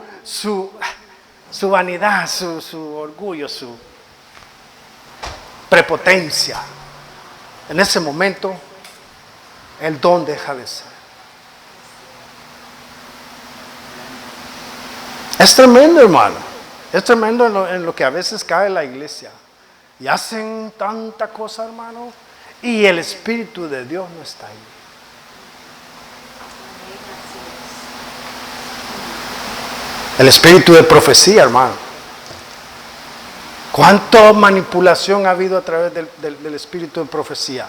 vanidad, su orgullo, su prepotencia, en ese momento el don deja de ser. Es tremendo, hermano. Es tremendo en lo que a veces cae la iglesia. Y hacen tanta cosa, hermano, y el Espíritu de Dios no está ahí. El espíritu de profecía, hermano. ¿Cuánta manipulación ha habido a través del espíritu de profecía?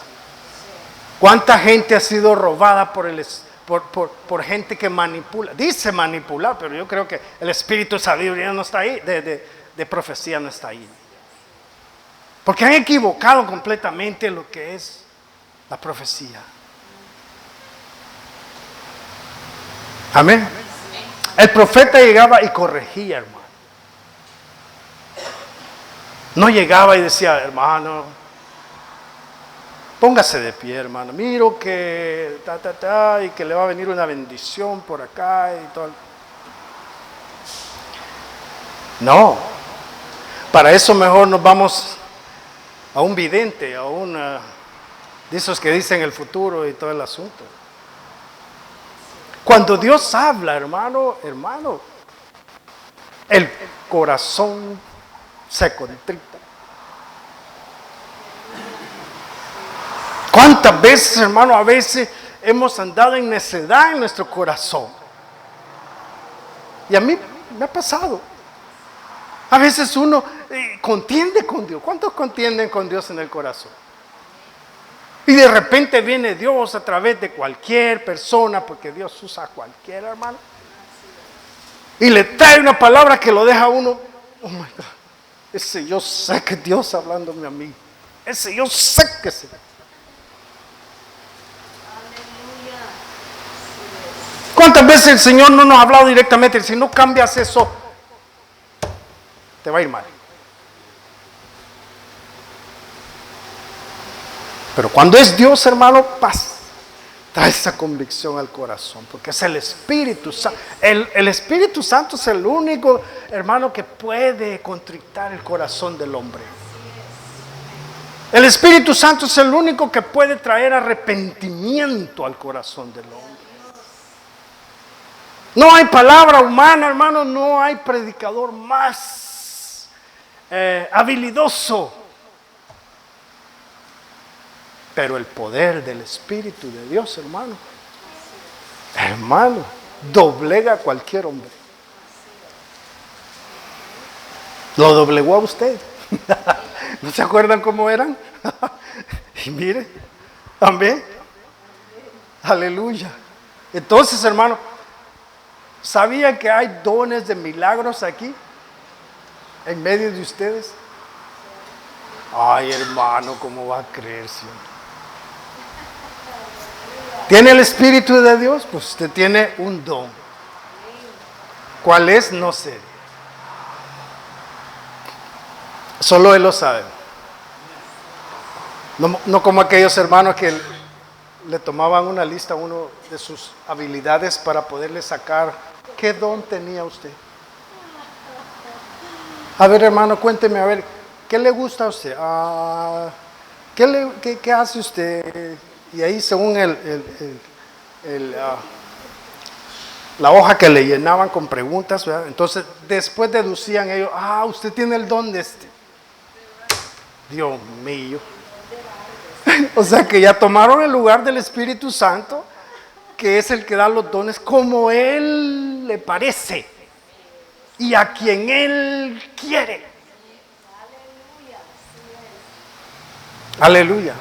¿Cuánta gente ha sido robada por gente que manipula? Dice manipular, pero yo creo que el espíritu de sabiduría no está ahí, de profecía no está ahí. Porque han equivocado completamente lo que es la profecía. Amén. El profeta llegaba y corregía, hermano. No llegaba y decía, hermano, póngase de pie, hermano. Miro que y que le va a venir una bendición por acá y todo. No. Para eso mejor nos vamos a un vidente, a de esos que dicen el futuro y todo el asunto. Cuando Dios habla, hermano, el corazón se contrita. ¿Cuántas veces, hermano, a veces hemos andado en necedad en nuestro corazón? Y a mí me ha pasado. A veces uno contiende con Dios. ¿Cuántos contienden con Dios en el corazón? Y de repente viene Dios a través de cualquier persona, porque Dios usa a cualquiera, hermano. Y le trae una palabra que lo deja a uno, oh my God, ese yo sé que Dios hablándome a mí. Ese yo sé que sí. ¿Cuántas veces el Señor no nos ha hablado directamente? Si no cambias eso, te va a ir mal. Pero cuando es Dios, hermano, paz, trae esa convicción al corazón, porque es el Espíritu Santo. El Espíritu Santo es el único, hermano, que puede contritar el corazón del hombre. El Espíritu Santo es el único que puede traer arrepentimiento al corazón del hombre. No hay palabra humana, hermano, no hay predicador más habilidoso. Pero el poder del Espíritu de Dios, hermano, doblega a cualquier hombre. Lo doblegó a usted. ¿No se acuerdan cómo eran? Y mire, amén. Aleluya. Entonces, hermano, ¿sabían que hay dones de milagros aquí? En medio de ustedes. Ay, hermano, ¿cómo va a creer, Señor? ¿Tiene el Espíritu de Dios? Pues usted tiene un don. ¿Cuál es? No sé. Solo Él lo sabe. No como aquellos hermanos que le tomaban una lista a uno de sus habilidades para poderle sacar qué don tenía usted. A ver, hermano, cuénteme, a ver, ¿qué le gusta a usted? ¿Qué hace usted? Y ahí según la hoja que le llenaban con preguntas, ¿verdad? Entonces después deducían ellos, usted tiene el don de este. Dios mío. O sea que ya tomaron el lugar del Espíritu Santo, que es el que da los dones como Él le parece y a quien Él quiere. Aleluya.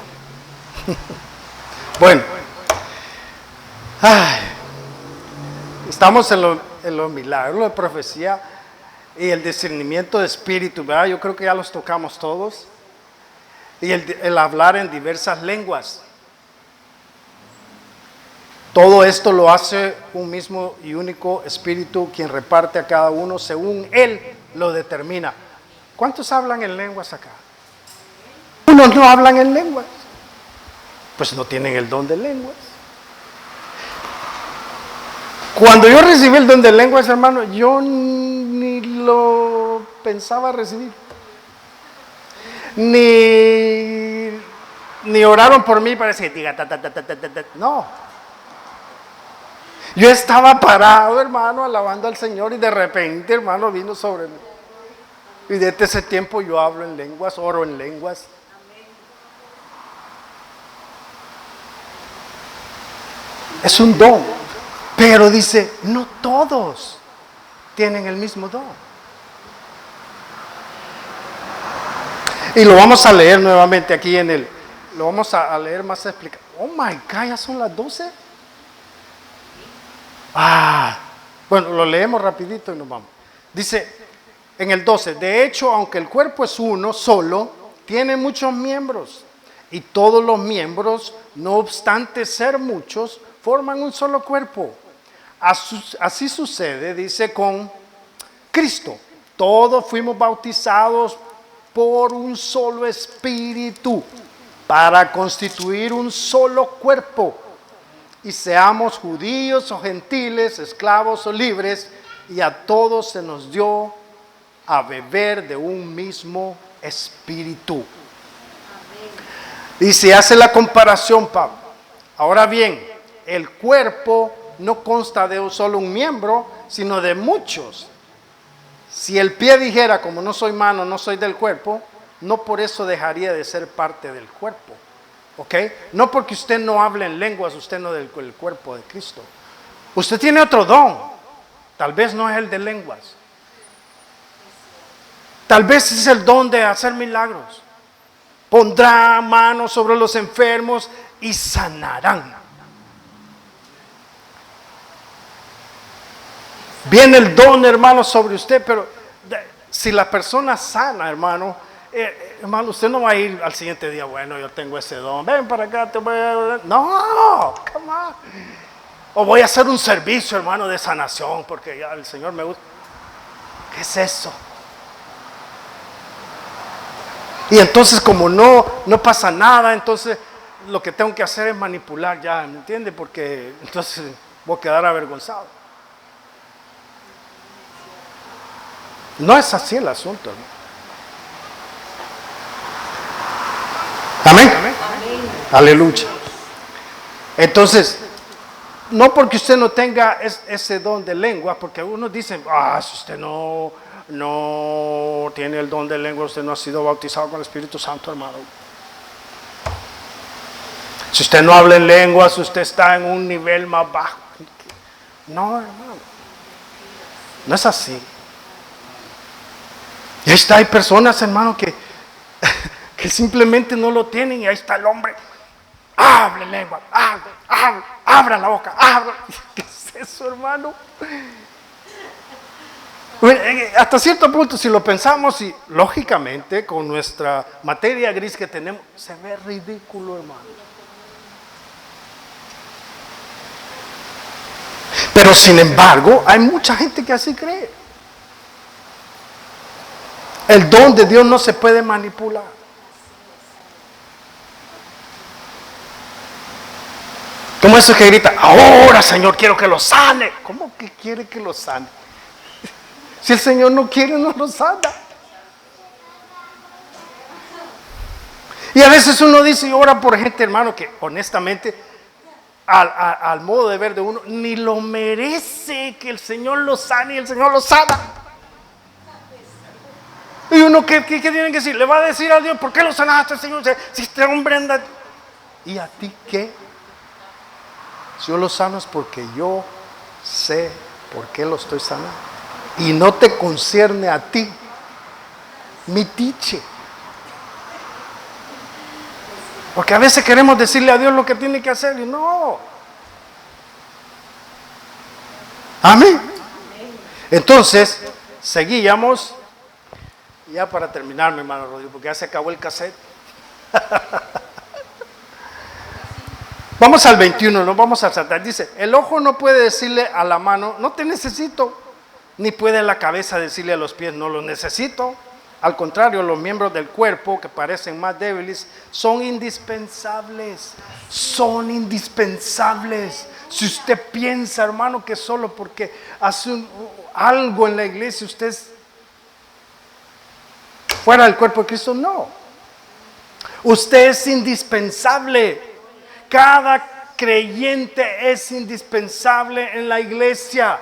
Bueno, estamos en los milagros de profecía y el discernimiento de espíritu, ¿verdad? Yo creo que ya los tocamos todos. Y el hablar en diversas lenguas. Todo esto lo hace un mismo y único espíritu, quien reparte a cada uno según Él lo determina. ¿Cuántos hablan en lenguas acá? Unos no hablan en lenguas. Pues no tienen el don de lenguas. Cuando yo recibí el don de lenguas, hermano, yo ni lo pensaba recibir. Ni oraron por mí para decir, diga, ta, ta, ta, ta, ta, ta. No. Yo estaba parado, hermano, alabando al Señor y de repente, hermano, vino sobre mí. Y desde ese tiempo yo hablo en lenguas, oro en lenguas. Es un don. Pero dice, no todos tienen el mismo don. Y lo vamos a leer nuevamente aquí lo vamos a leer más explicado. Oh my God, ya son las 12. Bueno, lo leemos rapidito y nos vamos. Dice en el 12, de hecho, aunque el cuerpo es uno solo, tiene muchos miembros. Y todos los miembros, no obstante ser muchos, forman un solo cuerpo. Así sucede, dice, con Cristo. Todos fuimos bautizados por un solo espíritu para constituir un solo cuerpo. Y seamos judíos o gentiles, esclavos o libres, y a todos se nos dio a beber de un mismo espíritu. Y se hace la comparación, Pablo. Ahora bien, el cuerpo no consta de solo un miembro, sino de muchos. Si el pie dijera, como no soy mano, no soy del cuerpo, no por eso dejaría de ser parte del cuerpo. ¿Ok? No porque usted no hable en lenguas, usted no es del cuerpo de Cristo. Usted tiene otro don. Tal vez no es el de lenguas. Tal vez es el don de hacer milagros. Pondrá manos sobre los enfermos y sanarán. Viene el don, hermano, sobre usted, pero si la persona sana, hermano, hermano, usted no va a ir al siguiente día, bueno, yo tengo ese don, ven para acá, te voy a... No, come on. O voy a hacer un servicio, hermano, de sanación, porque ya el Señor me gusta. ¿Qué es eso? Y entonces como no pasa nada, entonces lo que tengo que hacer es manipular ya, ¿me entiende? Porque entonces voy a quedar avergonzado. No es así el asunto, ¿no? Amén. Amén. Aleluya. Entonces, no porque usted no tenga ese don de lengua, porque algunos dicen, si usted no tiene el don de lengua, usted no ha sido bautizado con el Espíritu Santo, hermano. Si usted no habla en lenguas, usted está en un nivel más bajo. No, hermano. No es así. Y ahí está, hay personas, hermano, que simplemente no lo tienen y ahí está el hombre. Hable lengua, abra la boca, abra. ¿Qué es eso, hermano? Hasta cierto punto, si lo pensamos y lógicamente con nuestra materia gris que tenemos, se ve ridículo, hermano. Pero sin embargo, hay mucha gente que así cree. El don de Dios no se puede manipular. Como eso que grita, ahora Señor quiero que lo sane. ¿Cómo que quiere que lo sane? Si el Señor no quiere, no lo sana. Y a veces uno dice y ora por gente, hermano, que honestamente, al modo de ver de uno, ni lo merece que el Señor lo sane y el Señor lo sana. Y uno, ¿qué tienen que decir? Le va a decir a Dios, ¿por qué lo sanaste, Señor? Si este hombre anda... ¿Y a ti qué? Si yo lo sano es porque yo sé por qué lo estoy sanando. Y no te concierne a ti, mi tiche. Porque a veces queremos decirle a Dios lo que tiene que hacer y no. Amén. Entonces, seguíamos. Ya para terminar, mi hermano Rodrigo, porque ya se acabó el cassette. Vamos al 21, no vamos a saltar. Dice, el ojo no puede decirle a la mano, no te necesito, ni puede la cabeza decirle a los pies, no los necesito. Al contrario, los miembros del cuerpo que parecen más débiles son indispensables. Son indispensables. Si usted piensa, hermano, que solo porque hace algo en la iglesia usted es fuera del cuerpo de Cristo, no. Usted es indispensable. Cada creyente es indispensable en la iglesia.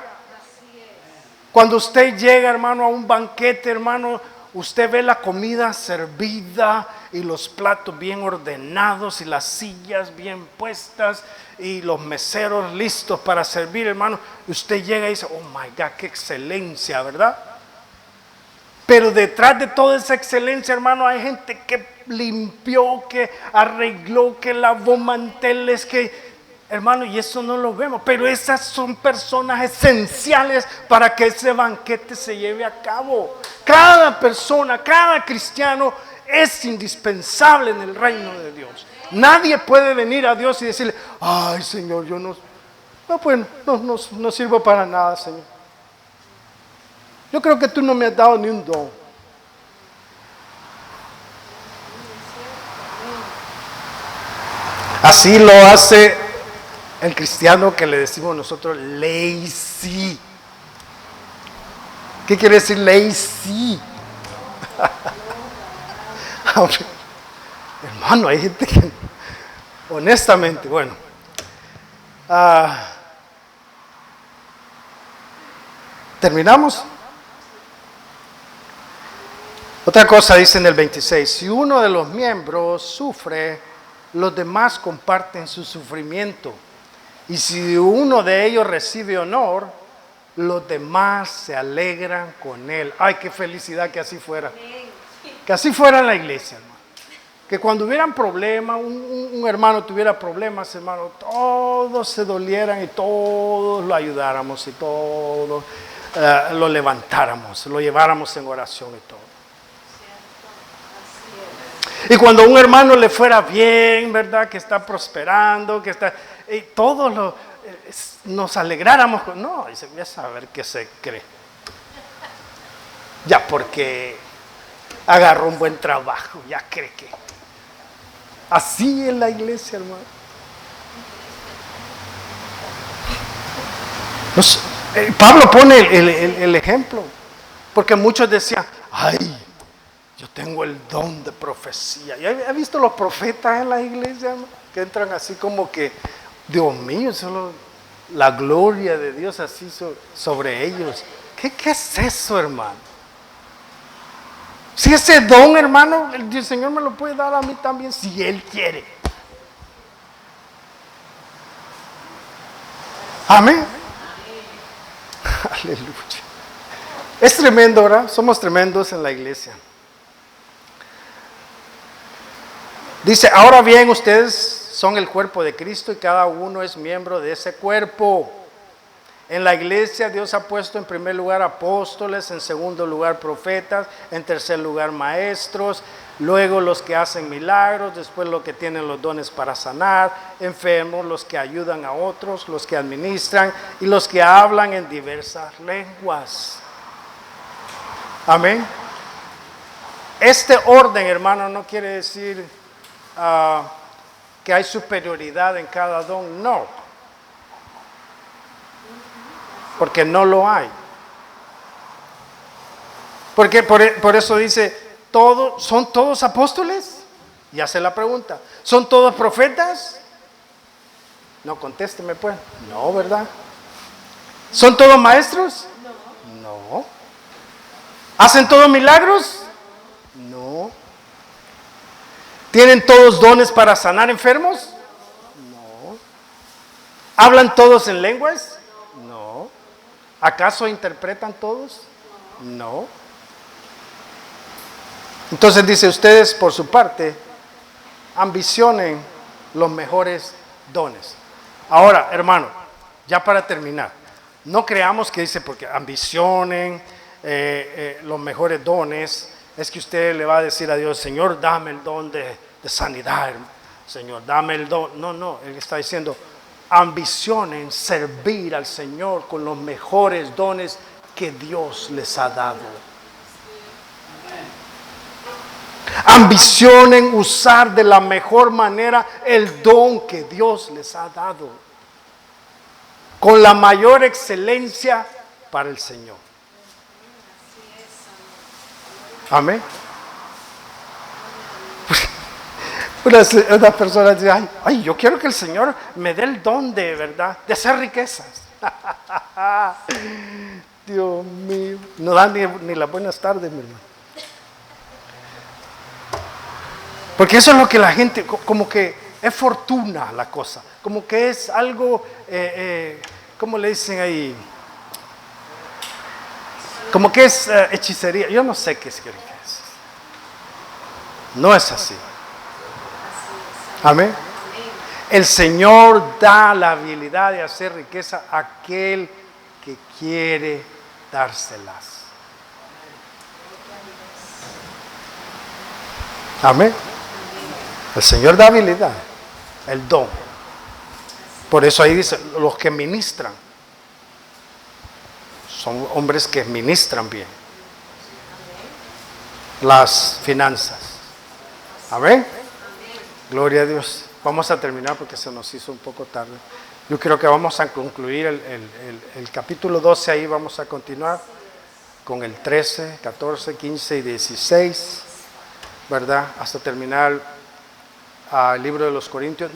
Cuando usted llega, hermano, a un banquete, hermano, usted ve la comida servida y los platos bien ordenados y las sillas bien puestas y los meseros listos para servir, hermano. Usted llega y dice, oh my God, qué excelencia, ¿verdad? Pero detrás de toda esa excelencia, hermano, hay gente que limpió, que arregló, que lavó manteles, que... Hermano, y eso no lo vemos, pero esas son personas esenciales para que ese banquete se lleve a cabo. Cada persona, cada cristiano es indispensable en el reino de Dios. Nadie puede venir a Dios y decirle, ay Señor, yo no sirvo para nada, Señor. Yo creo que tú no me has dado ni un don. Así lo hace el cristiano que le decimos nosotros lazy. ¿Qué quiere decir lazy? Hermano, hay gente que honestamente, bueno, ¿terminamos? Otra cosa dice en el 26, si uno de los miembros sufre, los demás comparten su sufrimiento. Y si uno de ellos recibe honor, los demás se alegran con él. Ay, qué felicidad que así fuera. Que así fuera en la iglesia, hermano. Que cuando hubieran problemas, un hermano tuviera problemas, hermano, todos se dolieran y todos lo ayudáramos y todos lo levantáramos, lo lleváramos en oración y todo. Y cuando a un hermano le fuera bien, ¿verdad? Que está prosperando, que está... Y todos nos alegráramos. No, dice, voy a saber qué se cree. Ya porque agarró un buen trabajo, ya cree que... Así es la iglesia, hermano. Pablo pone el ejemplo. Porque muchos decían, ay, yo tengo el don de profecía. ¿Ya ha visto los profetas en la iglesia, ¿no? Que entran así como que, Dios mío, solo la gloria de Dios así sobre ellos. ¿Qué es eso, hermano? Si ese don, hermano, el Señor me lo puede dar a mí también si Él quiere. Amén. Aleluya. Es tremendo, ¿verdad? Somos tremendos en la iglesia. Dice, ahora bien, ustedes son el cuerpo de Cristo y cada uno es miembro de ese cuerpo. En la iglesia Dios ha puesto en primer lugar apóstoles, en segundo lugar profetas, en tercer lugar maestros, luego los que hacen milagros, después los que tienen los dones para sanar, enfermos, los que ayudan a otros, los que administran y los que hablan en diversas lenguas. Amén. Este orden, hermano, no quiere decir que hay superioridad en cada don, no. Porque no lo hay. Porque por eso dice, ¿son todos apóstoles? Y hace la pregunta, ¿son todos profetas? No, contésteme pues. No, ¿verdad? ¿Son todos maestros? No. ¿Hacen todos milagros? No. ¿Tienen todos dones para sanar enfermos? No. ¿Hablan todos en lenguas? No. ¿Acaso interpretan todos? No. Entonces dice, ustedes por su parte ambicionen los mejores dones. Ahora, hermano, ya para terminar, no creamos que dice porque ambicionen los mejores dones, es que usted le va a decir a Dios, Señor, dame el don de sanidad, Señor, dame el don. No, Él está diciendo, ambicionen servir al Señor con los mejores dones que Dios les ha dado. ambicionen usar de la mejor manera el don que Dios les ha dado, con la mayor excelencia para el Señor. Amén. Una persona dice, ay, yo quiero que el Señor me dé el don de verdad, de hacer riquezas. Dios mío, no dan ni las buenas tardes, mi hermano. Porque eso es lo que la gente, como que es fortuna la cosa, como que es algo, ¿cómo le dicen ahí? Como que es hechicería. Yo no sé qué es. No es así. Amén. El Señor da la habilidad de hacer riqueza a aquel que quiere dárselas. Amén. El Señor da habilidad, el don. Por eso ahí dice, los que ministran son hombres que ministran bien las finanzas. Amén. Gloria a Dios. Vamos a terminar porque se nos hizo un poco tarde. Yo creo que vamos a concluir el capítulo 12, ahí vamos a continuar con el 13, 14, 15 y 16, ¿verdad? Hasta terminar el libro de los Corintios.